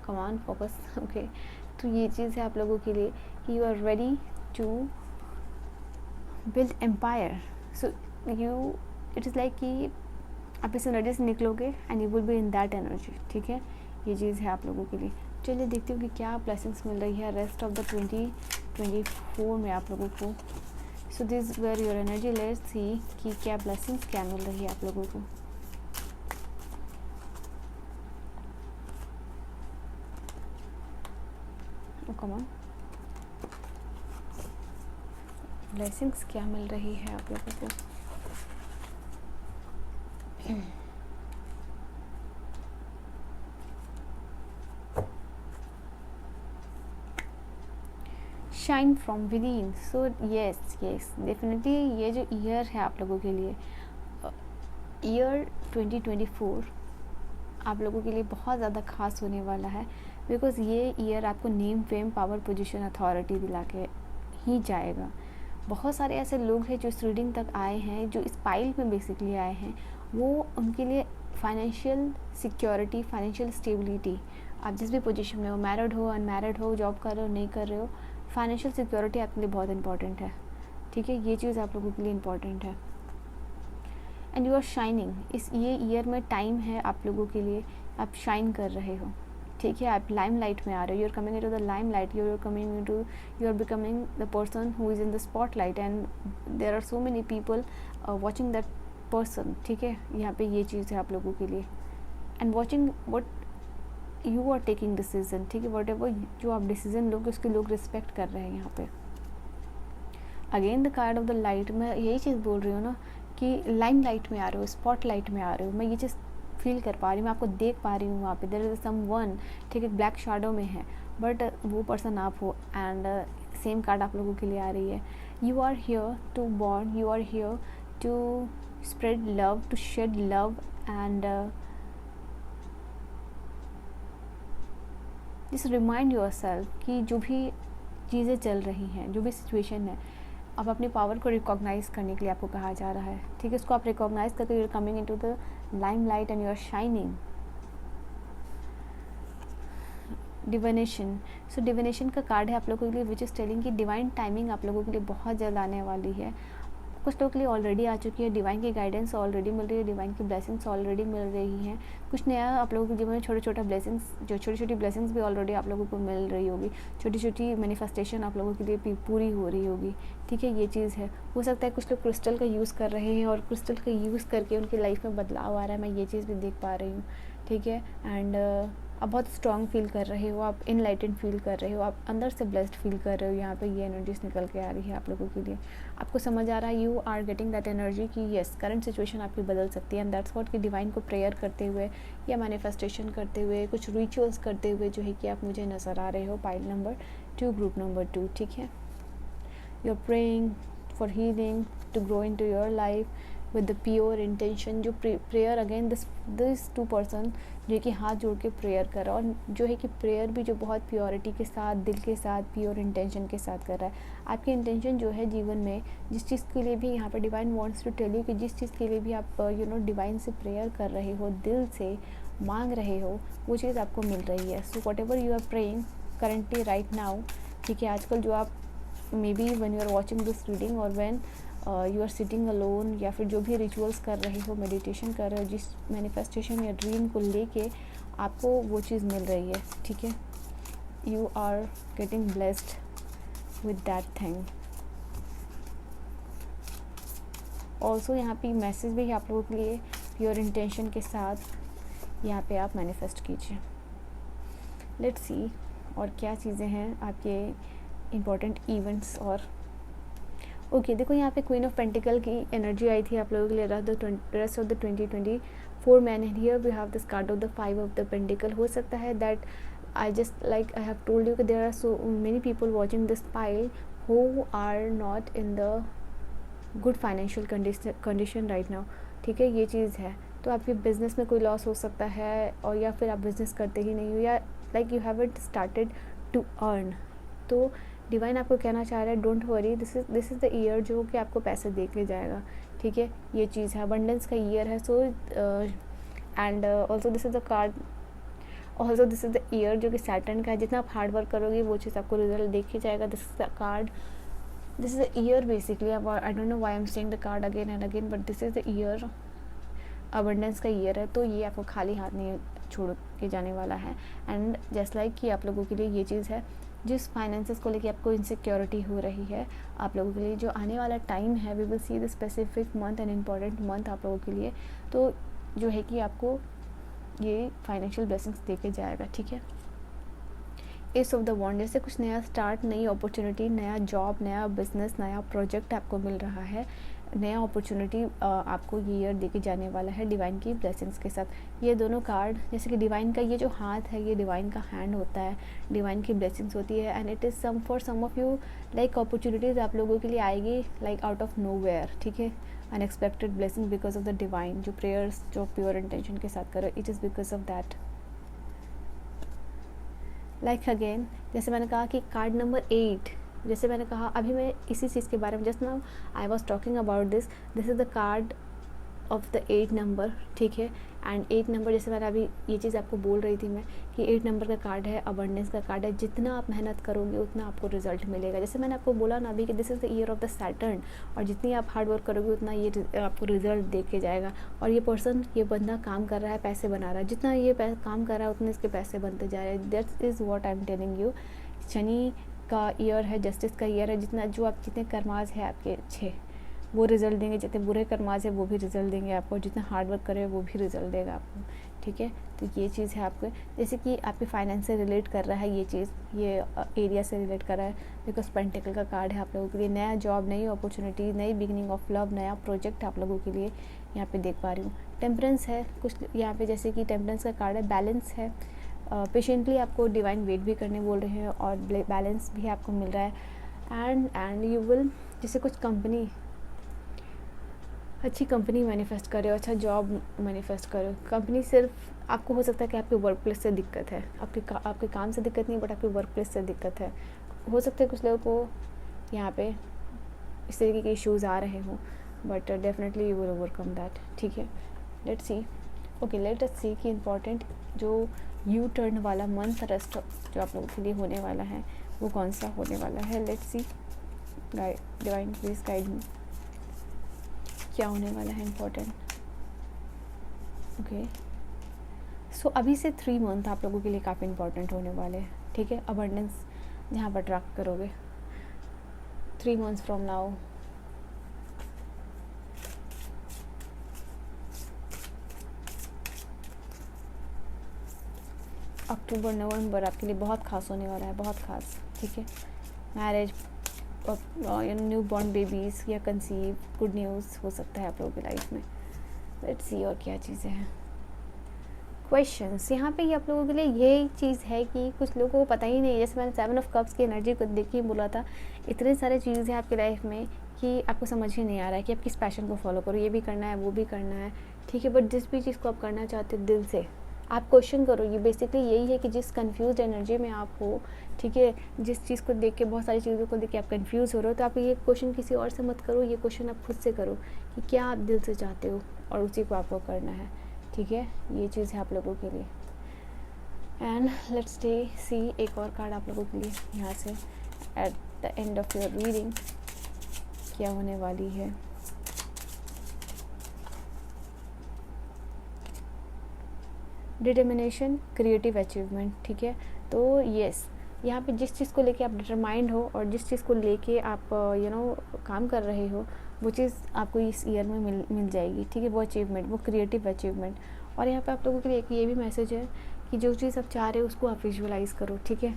Speaker 1: कमान फोकस, ओके। तो ये चीज़ है आप लोगों के लिए कि you are ready to build empire. So you, it is like कि आप इस एनर्जी से निकलोगे and you will be in that energy, ठीक है। ये चीज़ है आप लोगों के लिए। चलिए देखते हो कि क्या ब्लेसिंग्स मिल रही है रेस्ट ऑफ द 2024 में आप लोगों को। So this where your energy, let's see कि क्या ब्लेसिंग्स क्या मिल रही है आप लोगों को। कम ऑन, ब्लेसिंग्स क्या मिल रही है आप लोगों को। Shine from with in. So yes definitely ये जो ईयर है आप लोगों के लिए, ईयर 2024 आप लोगों के लिए बहुत ज़्यादा खास होने वाला है, बिकॉज़ ये ईयर आपको name, fame, power, position, authority दिला के ही जाएगा। बहुत सारे ऐसे लोग हैं जो इस रीडिंग तक आए हैं, जो इस पाइल में बेसिकली आए हैं, वो उनके लिए फाइनेंशियल सिक्योरिटी, फाइनेंशियल स्टेबिलिटी, आप जिस भी पोजीशन में हो, मैरिड हो, अनमैरिड हो, जॉब कर रहे हो, नहीं कर रहे हो, फाइनेंशियल सिक्योरिटी आपके लिए बहुत इंपॉर्टेंट है, ठीक है। ये चीज़ आप लोगों के लिए इंपॉर्टेंट है एंड यू आर शाइनिंग। इस ये ईयर में टाइम है आप लोगों के लिए, आप शाइन कर रहे हो, ठीक है। आप लाइम लाइट में आ रहे हो, you are coming into the limelight, you are becoming the person who is in the spotlight and there are so many people watching that person, ठीक है। यहाँ पे ये चीज़ है आप लोगों के लिए and watching what you are taking decision, ठीक है। वट एवर जो आप डिसीजन लोगे उसके लोग रिस्पेक्ट कर रहे हैं यहाँ पे। Again the card of the light, मैं यही चीज़ बोल रही हूँ ना कि लाइम लाइट में आ रहे हो, स्पॉट लाइट में आ रहे हो, मैं ये चीज़ फील कर पा रही हूँ, मैं आपको देख पा रही हूँ वहाँ पे, देयर इज समवन, ठीक है, ब्लैक शैडो में है, बट वो पर्सन आप हो। एंड सेम कार्ड आप लोगों के लिए आ रही है, you are here to born, you are here to spread love, to shed love and just remind yourself कि जो भी चीज़ें चल रही हैं, जो भी सिचुएशन है, अब अपनी पावर को रिकॉग्नाइज करने के लिए आपको कहा जा रहा है, ठीक है। इसको आप रिकॉग्नाइज करके you are coming into the limelight and you are shining. Divination, so divination का कार्ड है आप लोगों के लिए विच इज़ टेलिंग कि डिवाइन टाइमिंग आप लोगों के लिए बहुत जल्द आने वाली है। कुछ लोगों के लिए ऑलरेडी आ चुकी है, डिवाइन की गाइडेंस ऑलरेडी मिल रही है, डिवाइन की ब्लेसिंग्स ऑलरेडी मिल रही हैं। कुछ नया आप लोगों के जीवन में छोटा छोटा ब्लेसिंग्स, जो छोटी छोटी ब्लेसिंग्स भी ऑलरेडी आप लोगों को मिल रही होगी, छोटी छोटी मैनिफेस्टेशन आप लोगों के लिए पूरी हो रही होगी, ठीक है। ये चीज़ है। हो सकता है कुछ लोग क्रिस्टल का यूज़ कर रहे हैं और क्रिस्टल का यूज़ करके उनकी लाइफ में बदलाव आ रहा है, मैं ये चीज़ भी देख पा रही हूँ, ठीक है। एंड आप बहुत स्ट्रॉन्ग फील कर रहे हो, आप इनलाइटेंड फील कर रहे हो, आप अंदर से ब्लेस्ड फील कर रहे हो। यहाँ पे ये एनर्जीज निकल के आ रही है आप लोगों के लिए। आपको समझ आ रहा है, you are getting that energy कि येस, करंट सिचुएशन आपकी बदल सकती है। एंड दैट्स व्हाट कि डिवाइन को प्रेयर करते हुए या मैनिफेस्टेशन करते हुए, कुछ रिचुअल्स करते हुए जो है कि आप मुझे नज़र आ रहे हो। पाइल नंबर 2, ग्रुप नंबर 2, ठीक है। You are praying for healing to grow in to your life with the pure intention. जो prayer again this to person जो कि हाथ जोड़ के प्रेयर कर रहा है, और जो है कि प्रेयर भी जो बहुत प्योरिटी के साथ, दिल के साथ, प्योर इंटेंशन के साथ कर रहा है। आपकी इंटेंशन जो है जीवन में, जिस चीज़ के लिए भी यहाँ पर divine wants to tell you कि जिस चीज़ के लिए भी आप डिवाइन से प्रेयर कर रहे हो, दिल से मांग रहे हो, वो चीज़ आपको मिल रही है। So whatever you are praying currently right now, ठीक है, आजकल जो आप maybe when you are watching this reading और when you are sitting alone, या फिर जो भी रिचुअल्स कर रहे हो, मेडिटेशन कर रहे हो, जिस मैनिफेस्टेशन या ड्रीम को लेके आपको वो चीज़ मिल रही है, ठीक है। You are getting blessed with that thing. Also यहाँ पे मैसेज भी आप लोगों के लिए प्योर इंटेंशन के साथ यहाँ पे आप मैनिफेस्ट कीजिए। लेट्स सी और क्या चीज़ें हैं आपके इम्पोर्टेंट इवेंट्स। और ओके देखो यहाँ पे क्वीन ऑफ पेंटिकल की एनर्जी आई थी आप लोगों के लिए rest of the 2024 man. And here we have this card of the 5 of the pentacle. हो सकता है that I just like I have told you कि there are so many people watching this pile who are not in the good financial condition right now, ठीक है। ये चीज़ है, तो आपके बिजनेस में कोई लॉस हो सकता है, और या फिर आप बिजनेस करते ही नहीं हो, या like you haven't started to earn. तो डिवाइन आपको कहना चाह रहा है don't worry, this is the year जो कि आपको पैसे दे के जाएगा, ठीक है। ये चीज़ है, अबंडेंस का ईयर है। So and also this is the card, also this is the year जो कि सैटर्न का है। जितना आप हार्ड वर्क करोगे वो चीज़ आपको रिजल्ट देख के जाएगा। This is the card, this is the year basically. I don't know why I am saying the card again and again, but this is the year, abundance का ईयर है। तो ये आपको खाली हाथ नहीं छोड़ के जाने वाला है। एंड जस्ट लाइक कि आप लोगों के लिए ये चीज़ है, जिस फाइनेंसेस को लेके आपको इनसिक्योरिटी हो रही है, आप लोगों के लिए जो आने वाला टाइम है, we will see the specific month and important month आप लोगों के लिए। तो जो है कि आपको ये फाइनेंशियल ब्लेसिंग्स दे के जाएगा, ठीक है। एस ऑफ द वॉन्ड, जैसे कुछ नया स्टार्ट, नई अपॉर्चुनिटी, नया जॉब, नया बिजनेस, नया प्रोजेक्ट आपको मिल रहा है, नया अपॉर्चुनिटी आपको ये ईयर देके जाने वाला है डिवाइन की ब्लेसिंग्स के साथ। ये दोनों कार्ड, जैसे कि डिवाइन का ये जो हाथ है, ये डिवाइन का हैंड होता है, डिवाइन की ब्लेसिंग्स होती है। And it is some for some of you like opportunities आप लोगों के लिए आएगी like out of nowhere, ठीक है। Unexpected blessing because of the divine, जो प्रेयर्स जो प्योर इंटेंशन के साथ करो, it is because of that. Like again जैसे मैंने कहा कि कार्ड नंबर 8, जैसे मैंने कहा अभी मैं इसी चीज़ के बारे में just now I was talking about this is the card of the 8 number, ठीक है। एंड 8 नंबर, जैसे मैंने अभी ये चीज़ आपको बोल रही थी मैं कि 8 नंबर का कार्ड है, अबंडेंस का कार्ड है। जितना आप मेहनत करोगे उतना आपको रिजल्ट मिलेगा। जैसे मैंने आपको बोला ना अभी कि this is the year of the Saturn, और जितनी आप हार्ड वर्क करोगे उतना ये आपको रिजल्ट दे के जाएगा। और ये पर्सन, ये बंदा काम कर रहा है, पैसे बना रहा है, जितना ये काम कर रहा है उतने इसके पैसे बनते जा रहे हैं। That is what I am telling you. Shani का ईयर है, जस्टिस का ईयर है। जितने कर्माज है आपके अच्छे वो रिज़ल्ट देंगे, जितने बुरे कर्माज है वो भी रिज़ल्ट देंगे आपको। जितना हार्ड वर्क करे वो भी रिज़ल्ट देगा आपको, ठीक है। तो ये चीज़ है आपको, जैसे कि आपके फाइनेंस से रिलेट कर रहा है ये चीज़, ये एरिया से रिलेट कर रहा है, बिकॉज पेंटिकल का कार्ड है आप लोगों के लिए। नया जॉब, नई अपॉर्चुनिटी, नई बिगिनिंग ऑफ लव, नया प्रोजेक्ट आप लोगों के लिए यहाँ पे देख पा रही हूँ। टेम्परेंस है कुछ यहाँ पे, जैसे कि टेम्परेंस का कार्ड है, बैलेंस है। पेशेंटली आपको डिवाइन वेट भी करने बोल रहे हैं और बैलेंस भी आपको मिल रहा है। एंड यू विल, जैसे कुछ कंपनी, अच्छी कंपनी मैनिफेस्ट करे हो, अच्छा जॉब मैनिफेस्ट करो। कंपनी सिर्फ आपको हो सकता है कि आपके वर्क प्लेस से दिक्कत है, आपके काम से दिक्कत नहीं, बट आपके वर्क प्लेस से दिक्कत है। हो सकता है कुछ लोगों को यहाँ पे इस तरीके के इश्यूज़ आ रहे हों, but definitely you will overcome that, ठीक है। Let's see, okay let us see कि इम्पॉर्टेंट जो यू टर्न वाला मंथ रेस्ट जो आप लोगों के लिए होने वाला है वो कौन सा होने वाला है। Let's C, divine please guide me, क्या होने वाला है इम्पोर्टेंट। ओके, सो अभी से 3 मंथ आप लोगों के लिए काफ़ी इंपॉर्टेंट होने वाले हैं, ठीक है। अबंडेंस जहाँ पर अट्रैक्ट करोगे 3 मंथ्स फ्रॉम नाउ। अक्टूबर नवंबर आपके लिए बहुत खास होने वाला है, बहुत खास, ठीक है। मैरिज, न्यू बॉर्न बेबीज़ या कंसीव, गुड न्यूज़ हो सकता है आप लोगों की लाइफ में। लेट्स सी और क्या चीज़ें हैं। क्वेश्चंस यहाँ पे आप लोगों के लिए यही चीज़ है कि कुछ लोगों को पता ही नहीं, जैसे मैंने 7 ऑफ कप्स की एनर्जी को देख के बोला था, इतने सारे चीज़ हैं आपकी लाइफ में कि आपको समझ ही नहीं आ रहा है कि आप किस पैशन को फॉलो करो। ये भी करना है, वो भी करना है, ठीक है। बट जिस भी चीज़ को आप करना चाहते हो दिल से, आप क्वेश्चन करो। ये बेसिकली यही है कि जिस कंफ्यूज एनर्जी में आप हो, ठीक है, जिस चीज़ को देख के, बहुत सारी चीज़ों को देख के आप कंफ्यूज हो रहे हो, तो आप ये क्वेश्चन किसी और से मत करो, ये क्वेश्चन आप खुद से करो कि क्या आप दिल से चाहते हो और उसी को आपको करना है, ठीक है। ये चीज़ है आप लोगों के लिए। एंड लेट्स सी एक और कार्ड आप लोगों के लिए यहाँ से at the end of your reading क्या होने वाली है। डिटर्मिनेशन, क्रिएटिव अचीवमेंट, ठीक है। तो येस, यहाँ पे जिस चीज़ को लेके आप डिटरमाइंड हो और जिस चीज़ को लेके आप काम कर रहे हो, वो चीज़ आपको इस ईयर में मिल जाएगी, ठीक है। वो अचीवमेंट, वो क्रिएटिव अचीवमेंट। और यहाँ पे आप लोगों के लिए एक ये भी मैसेज है कि जो चीज़ आप चाह रहे हो उसको आप विजुअलाइज करो, ठीक है।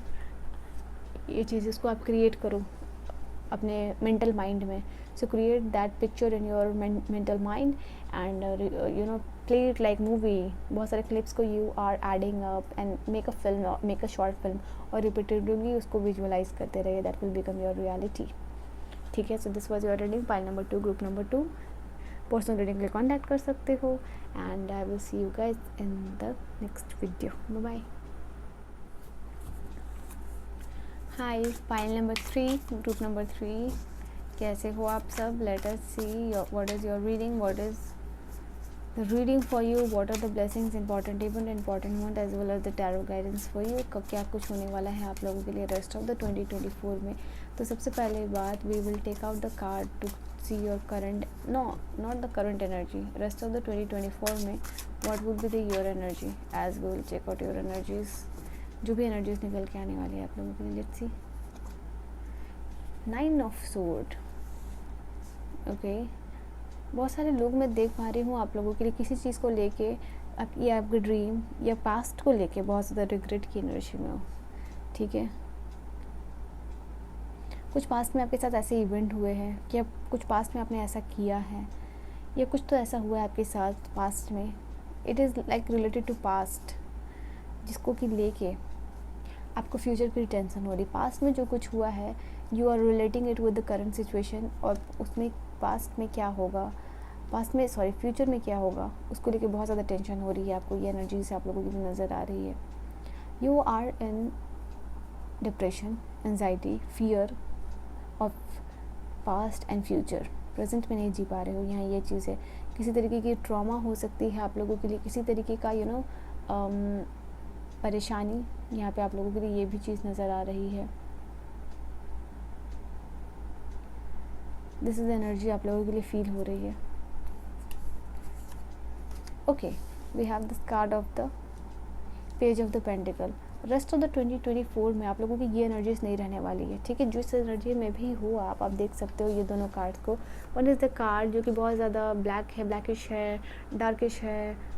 Speaker 1: ये चीज़ इसको आप क्रिएट करो अपने मेंटल माइंड में। So create that picture in your mental mind and play it like movie. बहुत सारे क्लिप्स को you are adding up and make a film, make a short film और रिपीटेडली उसको विजुअलाइज करते रहिए। That will become your reality, ठीक है। So this was your reading, pile number 2, group number 2। Personal reading के लिए contact कर सकते हो and I will see you guys in the next video. Bye bye. Hi, pile number 3, group number 3, कैसे हो आप सब। Let us see what is your reading, what is the reading for you, what are the blessings, important event, important month as well as the tarot guidance for you। कब क्या कुछ होने वाला है आप लोगों के लिए रेस्ट ऑफ द 2024 में। तो सबसे पहले बात, we will take out the card to see your current, no not the current energy, rest of the 2024 में what would be the your energy as we will check out your energies, जो भी energies निकल के आने वाली है आप लोगों के लिए। Let's see, 9 of sword, okay. बहुत सारे लोग मैं देख पा रही हूँ आप लोगों के लिए किसी चीज़ को लेके, या आपके ड्रीम या पास्ट को लेके बहुत ज़्यादा रिग्रेट की एनर्जी में हो, ठीक है। कुछ पास्ट में आपके साथ ऐसे इवेंट हुए हैं कि अब कुछ पास्ट में आपने ऐसा किया है या कुछ तो ऐसा हुआ है आपके साथ पास्ट में। It is like related to past, जिसको कि लेके आपको फ्यूचर की टेंशन हो रही। पास्ट में जो कुछ हुआ है, you are relating it with the current situation, और उसमें पास्ट में क्या होगा, फ्यूचर में क्या होगा, उसको लेके बहुत ज़्यादा टेंशन हो रही है आपको। ये एनर्जी से आप लोगों की नज़र आ रही है। You are in depression, anxiety, fear of past and future. Present में नहीं जी पा रहे हो, यहाँ ये चीज़ है। किसी तरीके की ट्रॉमा हो सकती है आप लोगों के लिए, किसी तरीके का परेशानी यहाँ पे आप लोगों के लिए ये भी चीज़ नज़र आ रही है। दिस इज़ एनर्जी आप लोगों के लिए फील हो रही है। Okay, we have this card of the page of the pentacle. Rest of the 2024 में आप लोगों की ये एनर्जीज नहीं रहने वाली है, ठीक है। जिस एनर्जी में भी हो आप देख सकते हो ये दोनों कार्ड्स को। वन इज़ द कार्ड जो कि बहुत ज़्यादा ब्लैक है, ब्लैकिश है,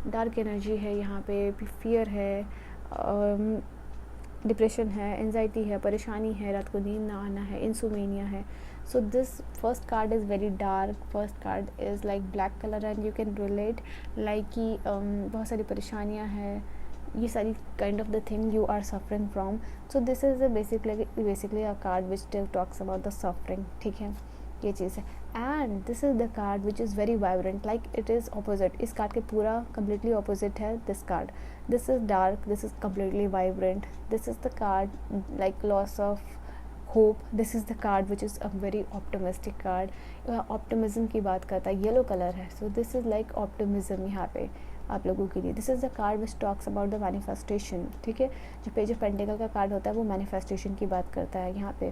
Speaker 1: डार्क एनर्जी है, यहाँ पे फियर है, डिप्रेशन है, एंजाइटी है, परेशानी है, रात को नींद ना आना है, इंसोमेनिया है। So this first card is very dark, first card is like black colour and you can relate like कि बहुत सारी परेशानियाँ हैं, ये सारी kind of the thing you are suffering from. So this is basically a card which talks about the suffering, ठीक है, ये चीज़ है। And this is the card which is very vibrant, like it is opposite, इस card के पूरा completely opposite है this card. This is dark, this is completely vibrant, this is the card like loss of hope, this is the card which is a very optimistic card, optimism की बात करता है, yellow colour है। So this is like optimism यहाँ पे आप लोगों के लिए। This is the card which talks about the manifestation, ठीक है। जो पेज ऑफ पेंटिकल का कार्ड होता है वो मैनिफेस्टेशन की बात करता है यहाँ पे।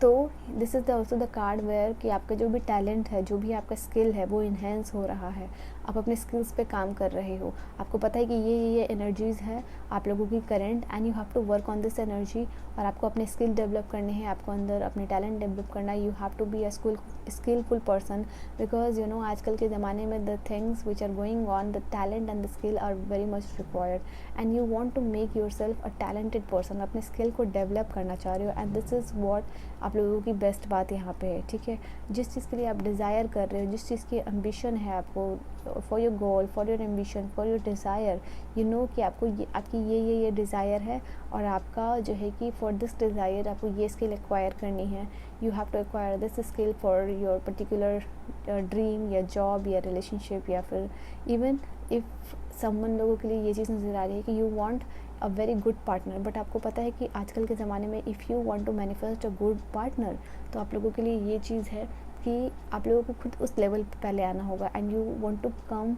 Speaker 1: तो this is also the card where कि आपका जो भी टैलेंट है, जो भी आपका स्किल है वो इन्हेंस हो रहा है, आप अपने स्किल्स पे काम कर रहे हो, आपको पता है कि ये एनर्जीज़ है आप लोगों की current, and you have to work on this energy. और आपको अपने स्किल डेवलप करने हैं, आपको अंदर अपने टैलेंट डेवलप करना है। You have to be a skilful person, because you know आजकल के ज़माने में the things which are going on, the talent and the skill are very much required, and you want to make yourself a talented person, अपने skill को develop करना चाह रहे हो, एंड दिस इज़ वॉट आप लोगों की best बात यहाँ पे है, ठीक है। जिस चीज़ के लिए आप डिज़ायर कर रहे हो, जिस चीज़ की एम्बिशन है आपको, for your goal, for your ambition, for your desire, you know कि आपको आपकी ये डिज़ायर है, और आपका जो है कि फॉर दिस डिज़ायर आपको ये स्किल एक्वायर करनी है। You have to acquire this skill for your particular dream या जॉब या रिलेशनशिप, या फिर इवन इफ़ समवन लोगों के लिए ये चीज़ नज़र आ रही है कि you want a very good partner, but आपको पता है कि आजकल के ज़माने में if you want to manifest a good partner, तो आप लोगों के लिए ये चीज़ है कि आप लोगों को खुद उस लेवल पे पहले आना होगा, and you want to come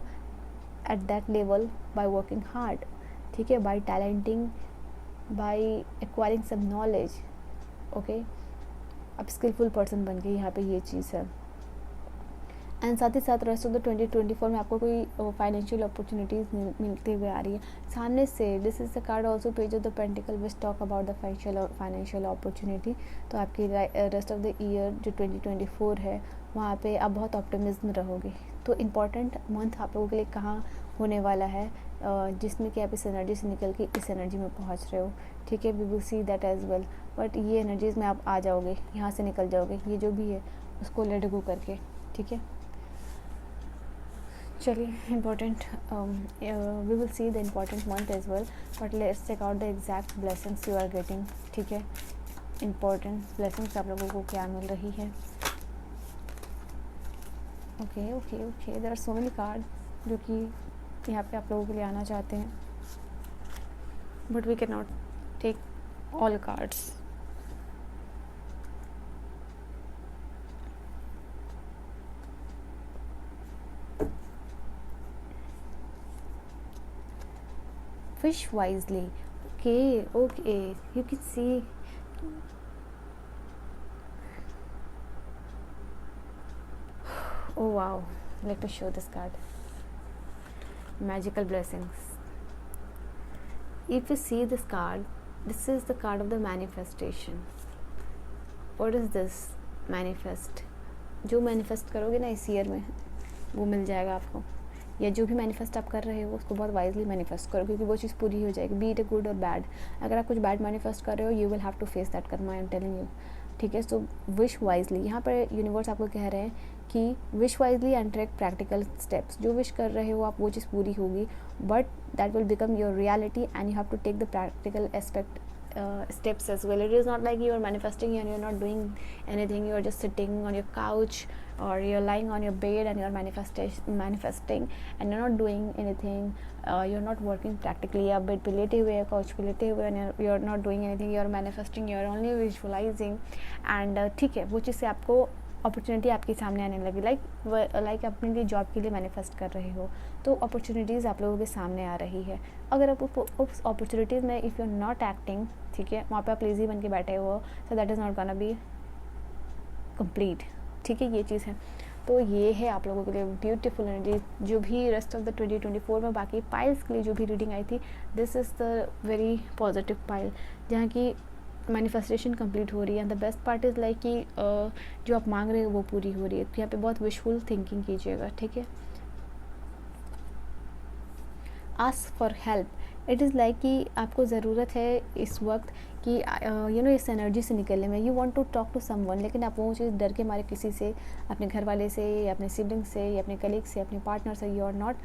Speaker 1: at that level by working hard, ठीक है, by talenting, by acquiring some knowledge, okay. आप स्किलफुल पर्सन बन गए, यहाँ पे ये चीज़ है। एंड साथ ही साथ रेस्ट ऑफ द 2024 में आपको कोई फाइनेंशियल अपॉर्चुनिटीज़ मिलती हुई आ रही है सामने से। This is the card also page of the pentacle which talk about the financial opportunity. तो आपकी रेस्ट ऑफ द ईयर जो 2024 है वहाँ पे आप बहुत ऑप्टिमिज्म रहोगे। तो इम्पॉर्टेंट मंथ आप लोगों के लिए कहाँ होने वाला है, जिसमें कि आप इस एनर्जी से निकल के इस एनर्जी में पहुँच रहे हो, ठीक है। We will see that as well, but ये एनर्जीज़ में आप आ जाओगे, यहाँ से निकल जाओगे, ये जो भी है उसको लेट गो करके, ठीक है। चलिए important we will see the important month as well, but let's check out the exact blessings you are getting, ठीक है। इम्पॉर्टेंट ब्लेसिंग्स आप लोगों को क्या मिल रही है। Okay okay okay, there are so many card जो कि यहाँ पे आप लोगों के लिए आना चाहते हैं, but we can not take all cards. Fish wisely. Okay, you can see. Oh wow, let me show this card. Magical blessings. If you see this card, this is the card of the manifestation. What is this? Manifest. जो manifest करोगे ना इस year में वो मिल जाएगा आपको, या जो भी मैनिफेस्ट आप कर रहे हो उसको बहुत वाइजली मैनिफेस्ट करो, क्योंकि वो चीज़ पूरी हो जाएगी, बी इट गुड और बैड। अगर आप कुछ बैड मैनिफेस्ट कर रहे हो you will have to face that karma, I am telling you, ठीक है। सो विश वाइजली, यहाँ पर यूनिवर्स आपको कह रहे हैं कि wish wisely and take practical steps. जो विश कर रहे हो आप वो चीज़ पूरी होगी, but that will become your reality and you have to take the practical aspect steps as well. It is not like you are manifesting and you're not doing anything, you are just sitting on your couch or you're lying on your bed and you're manifesting and you're not doing anything, you're not working practically, आप bed पे लेटे हुए couch पे लेटे हुए and you're not doing anything, you're manifesting, you're only visualizing and ठीक है, वो चीज़ से आपको अपॉर्चुनिटी आपके सामने आने लगी, लाइक अपने लिए जॉब के लिए मैनिफेस्ट कर रहे हो तो अपॉर्चुनिटीज़ आप लोगों के सामने आ रही है। अगर आप उस अपॉर्चुनिटीज़ में if you are not acting, ठीक है, वहाँ पे आप लेज़ी बन के बैठे हो, so that is not gonna be complete, ठीक है, ये चीज़ है। तो ये है आप लोगों के लिए ब्यूटीफुल एनर्जी जो भी रेस्ट ऑफ द 2024 में बाकी पाइल्स के लिए जो भी रीडिंग आई थी, this is the very positive pile जहाँ की मैनिफेस्टेशन कंप्लीट हो रही है। And the best part is like कि जो आप मांग रहे हो वो पूरी हो रही है। तो यहाँ पे बहुत विशफुल थिंकिंग कीजिएगा, ठीक है। Ask for help, it is like कि आपको ज़रूरत है इस वक्त कि यू नो इस एनर्जी से निकलने में। You want to talk to someone, लेकिन आप वो चीज़ डर के मारे किसी से, अपने घर वाले से या अपने सिबलिंग से या अपने कलीग से, अपने पार्टनर से you are not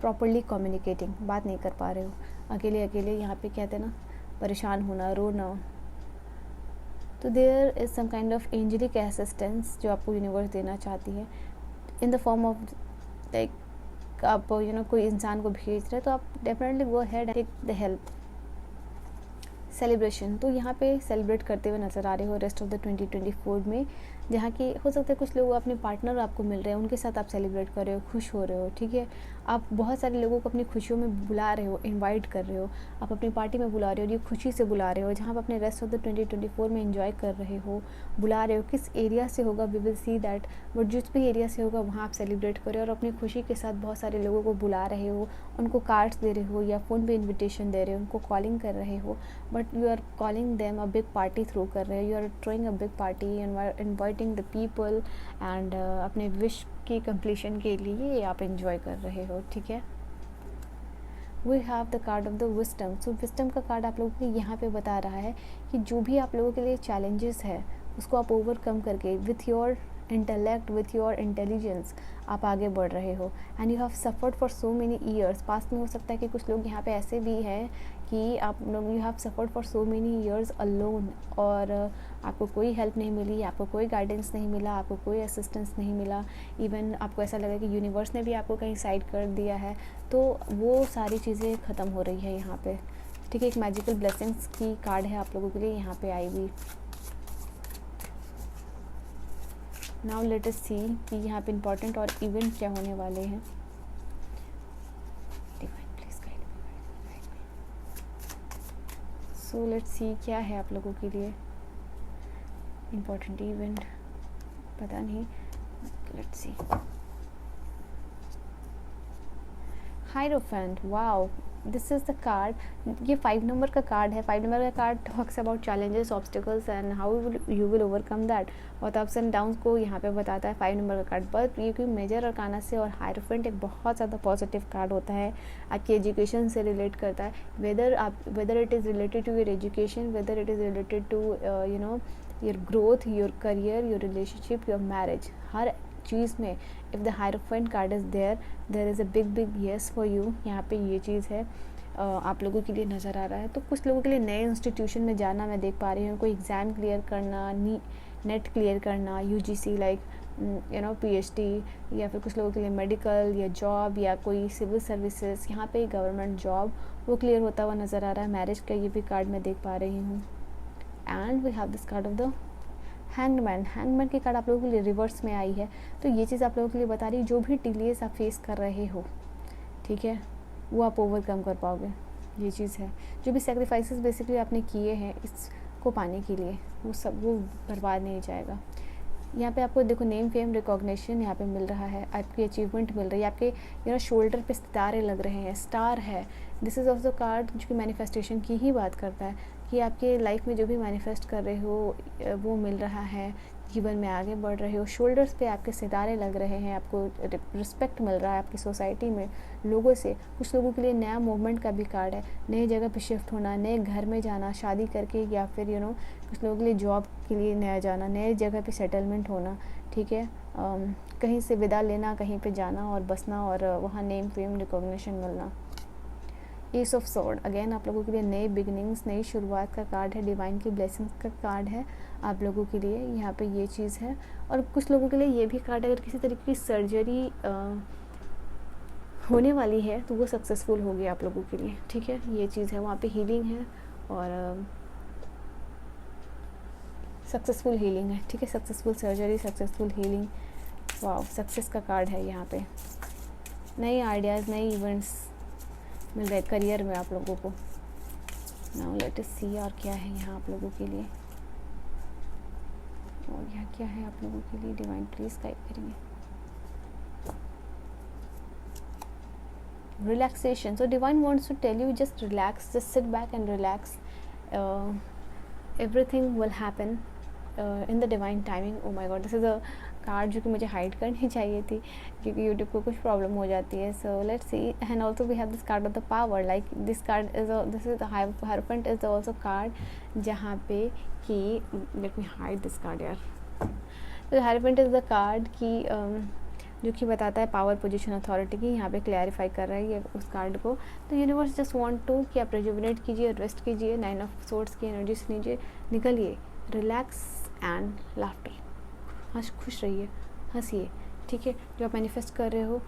Speaker 1: properly communicating, बात नहीं कर पा रहे हो। अकेले अकेले यहाँ पे कहते हैं ना, परेशान होना, रोना। तो there is some kind of angelic assistance जो आपको यूनिवर्स देना चाहती है in the form of like आप यू नो कोई इंसान को भेज रहे हैं, तो आप definitely go ahead take the help. Celebration, तो यहाँ पे सेलिब्रेट करते हुए नज़र आ रहे हो रेस्ट ऑफ द 2024 में, जहाँ की हो सकता है कुछ लोग अपने पार्टनर आपको मिल रहे हैं, उनके साथ आप सेलिब्रेट कर रहे हो, खुश हो रहे हो, ठीक है। आप बहुत सारे लोगों को अपनी खुशियों में बुला रहे हो, इनवाइट कर रहे हो, आप अपनी पार्टी में बुला रहे हो, ये खुशी से बुला रहे हो, जहाँ आप अपने रेस्ट ऑफ द 2024 में एंजॉय कर रहे हो, बुला रहे हो। किस एरिया से होगा we will see that, but जिस भी एरिया से होगा वहाँ आप सेलिब्रेट कर रहे हो और अपनी खुशी के साथ बहुत सारे लोगों को बुला रहे हो, उनको कार्ड्स दे रहे हो या फ़ोन पे इन्विटेशन दे रहे हो, उनको कॉलिंग कर रहे हो, but you are calling them a big party through कर रहे हो, you are throwing a big party, inviting the people and अपने विश की कंप्लीशन के लिए आप एंजॉय कर रहे हो, ठीक है। We have the card of the wisdom, so wisdom का कार्ड आप लोगों को यहाँ पे बता रहा है कि जो भी आप लोगों के लिए चैलेंजेस है उसको आप ओवरकम करके with your intellect, with your intelligence आप आगे बढ़ रहे हो। And you have suffered for so many years, past में हो सकता है कि कुछ लोग यहाँ पे ऐसे भी हैं कि आप लोग you have suffered for so many years alone, और आपको कोई हेल्प नहीं मिली, आपको कोई गाइडेंस नहीं मिला, आपको कोई असिस्टेंस नहीं मिला, इवन आपको ऐसा लगा कि यूनिवर्स ने भी आपको कहीं साइड कर दिया है। तो वो सारी चीज़ें ख़त्म हो रही है यहाँ पे, ठीक है। एक मैजिकल ब्लेसिंग्स की कार्ड है आप लोगों के लिए यहाँ पे आई हुई। नाउ लेट अस सी कि यहाँ पे इम्पोर्टेंट और इवेंट क्या होने वाले हैं। सो लेट्स सी क्या है आप लोगों के लिए इम्पोर्टेंट इवेंट, पता नहीं, let's see. Hierophant, wow, this is the card, ये 5 नंबर का कार्ड है। 5 नंबर का card talks about challenges, obstacles and how you will overcome that, और अप्स एंड डाउन्स को यहाँ पे बताता है 5 नंबर का कार्ड। बट ये कोई मेजर अरकाना से, और हायरोफेंट एक बहुत ज़्यादा पॉजिटिव कार्ड होता है, आपकी एजुकेशन से रिलेट करता है। Whether it is related to your education, whether it is related to you know your growth, your career, your relationship, your marriage, हर चीज़ में if the hierophant card is there is a big yes for you. यहाँ पे ये चीज़ है आप लोगों के लिए नज़र आ रहा है। तो कुछ लोगों के लिए नए इंस्टीट्यूशन में जाना मैं देख पा रही हूँ, कोई एग्ज़ाम क्लियर करना, नेट क्लियर करना, UGC like you know PhD, या फिर कुछ लोगों के लिए मेडिकल या जॉब या कोई सिविल सर्विसेज, यहाँ पे गवर्नमेंट जॉब वो क्लियर होता हुआ नज़र आ रहा है। मैरिज का ये भी कार्ड मैं देख पा रही हूँ। And we have this card of the hangman की कार्ड आप लोगों के लिए रिवर्स में आई है। तो ये चीज़ आप लोगों के लिए बता रही है जो भी डिलेस आप फेस कर रहे हो, ठीक है, वो आप ओवरकम कर पाओगे। ये चीज़ है, जो भी सेक्रीफाइसेस बेसिकली आपने किए हैं इसको पाने के लिए, वो सब वो बर्बाद नहीं जाएगा। यहाँ पे आपको देखो नेम फेम रिकॉग्निशन यहाँ पे मिल रहा है, आपकी अचीवमेंट मिल रही है, आपके यू नो शोल्डर पे सितारे लग रहे हैं, स्टार है। दिस इज़ ऑल्सो कार्ड जो कि मैनिफेस्टेशन की ही बात करता है कि आपके लाइफ में जो भी मैनिफेस्ट कर रहे हो वो मिल रहा है, जीवन में आगे बढ़ रहे हो, शोल्डर्स पे आपके सितारे लग रहे हैं, आपको रिस्पेक्ट मिल रहा है आपकी सोसाइटी में लोगों से। कुछ लोगों के लिए नया मूवमेंट का भी कार्ड है, नई जगह पे शिफ्ट होना, नए घर में जाना शादी करके, या फिर यू नो कुछ लोगों के लिए जॉब के लिए नया जाना, नए जगह पे सेटलमेंट होना, ठीक है। कहीं से विदा लेना, कहीं पे जाना और बसना, और वहाँ नेम फेम रिकॉग्निशन मिलना। एस ऑफ स्वॉर्ड अगेन आप लोगों के लिए नए बिगिनिंग्स, नई शुरुआत का कार्ड है, डिवाइन की ब्लेसिंग्स का कार्ड है आप लोगों के लिए। यहाँ पे ये चीज़ है। और कुछ लोगों के लिए ये भी कार्ड है, अगर किसी तरीके की सर्जरी होने वाली है तो वो सक्सेसफुल होगी आप लोगों के लिए, ठीक है। ये चीज़ है, वहाँ पे हीलिंग है और सक्सेसफुल हीलिंग है, ठीक है। सक्सेसफुल सर्जरी, सक्सेसफुल हीलिंग, वाह, सक्सेस का कार्ड है यहाँ पे। नए आइडियाज़, नए इवेंट्स मिल रहे करियर में आप लोगों को। नाउ लेट अस सी और क्या है यहाँ आप लोगों के लिए। और यहाँ क्या है आप लोगों के लिए, डिवाइन प्लीज गाइड करेंगे। Relaxation. So divine wants to tell you just relax, just sit back and relax. Everything will happen in the divine timing. Oh my god, this is a card जो कि मुझे hide करनी चाहिए थी क्योंकि YouTube को कुछ प्रॉब्लम हो जाती है. So let's see. And also we have this card of the power. Like this card is this is the hierophant is also card जहाँ पे कि let me hide this card यार. तो हायरफेंट इज द कार्ड की जो कि बताता है पावर, पोजीशन, अथॉरिटी की. यहाँ पे क्लैरिफाई कर रहा है ये उस कार्ड को. तो यूनिवर्स जस्ट वांट टू कि आप रिजुविनेट कीजिए, रेस्ट कीजिए, 9 ऑफ सोर्ड्स की एनर्जी से लीजिए, निकलिए, रिलैक्स एंड लाफ्टर. खुश रहिए, हंसिए, ठीक है. जो आप मैनिफेस्ट कर रहे हो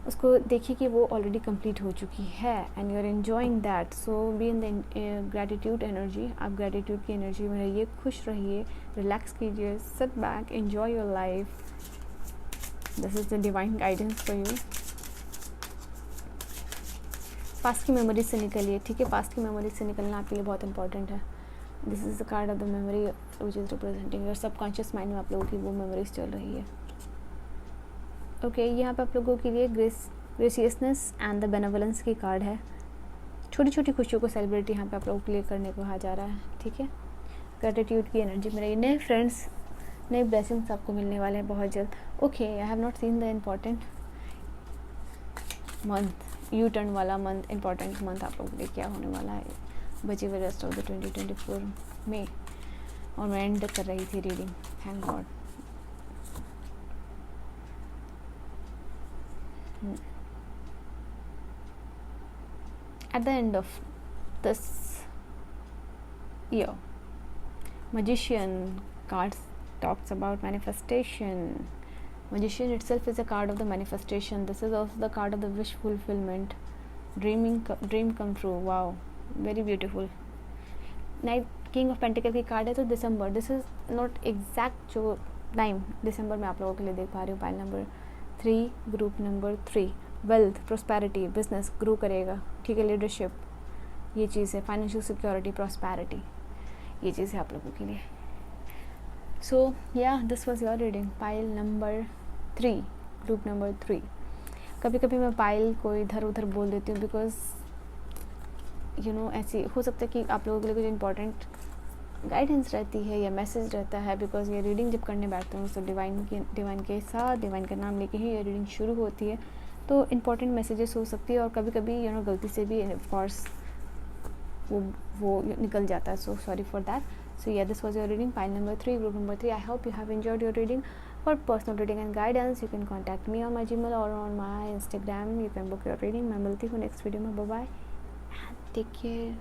Speaker 1: उसको देखिए कि वो ऑलरेडी कंप्लीट हो चुकी है and you are enjoying that. So be in the gratitude energy. आप ग्रेटिट्यूड की एनर्जी में रहिए, खुश रहिए, रिलैक्स कीजिए, sit back, enjoy your life. This is the divine guidance for you. Past की मेमोरीज से निकलिए, ठीक है. पास्ट की मेमोरीज से निकलना आपके लिए बहुत इंपॉर्टेंट है. This is the card of the memory which is representing your subconscious mind में आप लोगों की वो मेमोरीज चल रही है. ओके, यहाँ पे आप लोगों के लिए ग्रेसियसनेस एंड द बेनेवलेंस की कार्ड है. छोटी छोटी खुशियों को सेलिब्रेट यहाँ पे आप लोगों के लिए करने को कहा जा रहा है, ठीक है. ग्रेटिट्यूड की एनर्जी में रहिए. नए फ्रेंड्स, नए ब्लेसिंग्स आपको मिलने वाले हैं बहुत जल्द. Okay, I have not seen the important month, you turn वाला मंथ, इम्पॉर्टेंट मंथ आप लोगों के लिए क्या होने वाला है. बचे हुए रेस्ट ऑफ द 2024 में. और मैं एंड कर रही थी reading, thank God. At the end of this year, magician cards talks about manifestation. Magician itself is a card of the manifestation. This is also the card of the wish fulfillment, dream come true. Wow, very beautiful. Knight, King of Pentacles की card है. तो दिसंबर, this is not exact जो time दिसंबर में आप लोगों के लिए देख पा रही हूँ. Pile number 3, group number 3. Wealth, prosperity, business grow करेगा, ठीक है. लीडरशिप, ये चीज़ है. फाइनेंशियल सिक्योरिटी, प्रॉस्पैरिटी, ये चीज़ है आप लोगों के लिए. सो या this was your reading. Pile number 3, group number 3. कभी कभी मैं पाइल को इधर उधर बोल देती हूँ बिकॉज यू नो ऐसी हो सकता है कि आप लोगों के लिए कुछ इंपॉर्टेंट गाइडेंस रहती है या मैसेज रहता है. बिकॉज ये रीडिंग जब करने बैठते हैं तो डिवाइन के साथ डिवाइन का नाम लेके ही ये रीडिंग शुरू होती है. तो इंपॉर्टेंट मैसेजेस हो सकती है और कभी कभी यू नो गलती से भी ऑफकोर्स वो निकल जाता है. So sorry for that. So yeah, this was your reading, pile number 3, group number 3. I hope you have enjoyed your reading. For personal reading and guidance, you can contact me on my Gmail or on my Instagram. You can book your reading. मैं मिलती हूँ next video में. Bye bye and take care.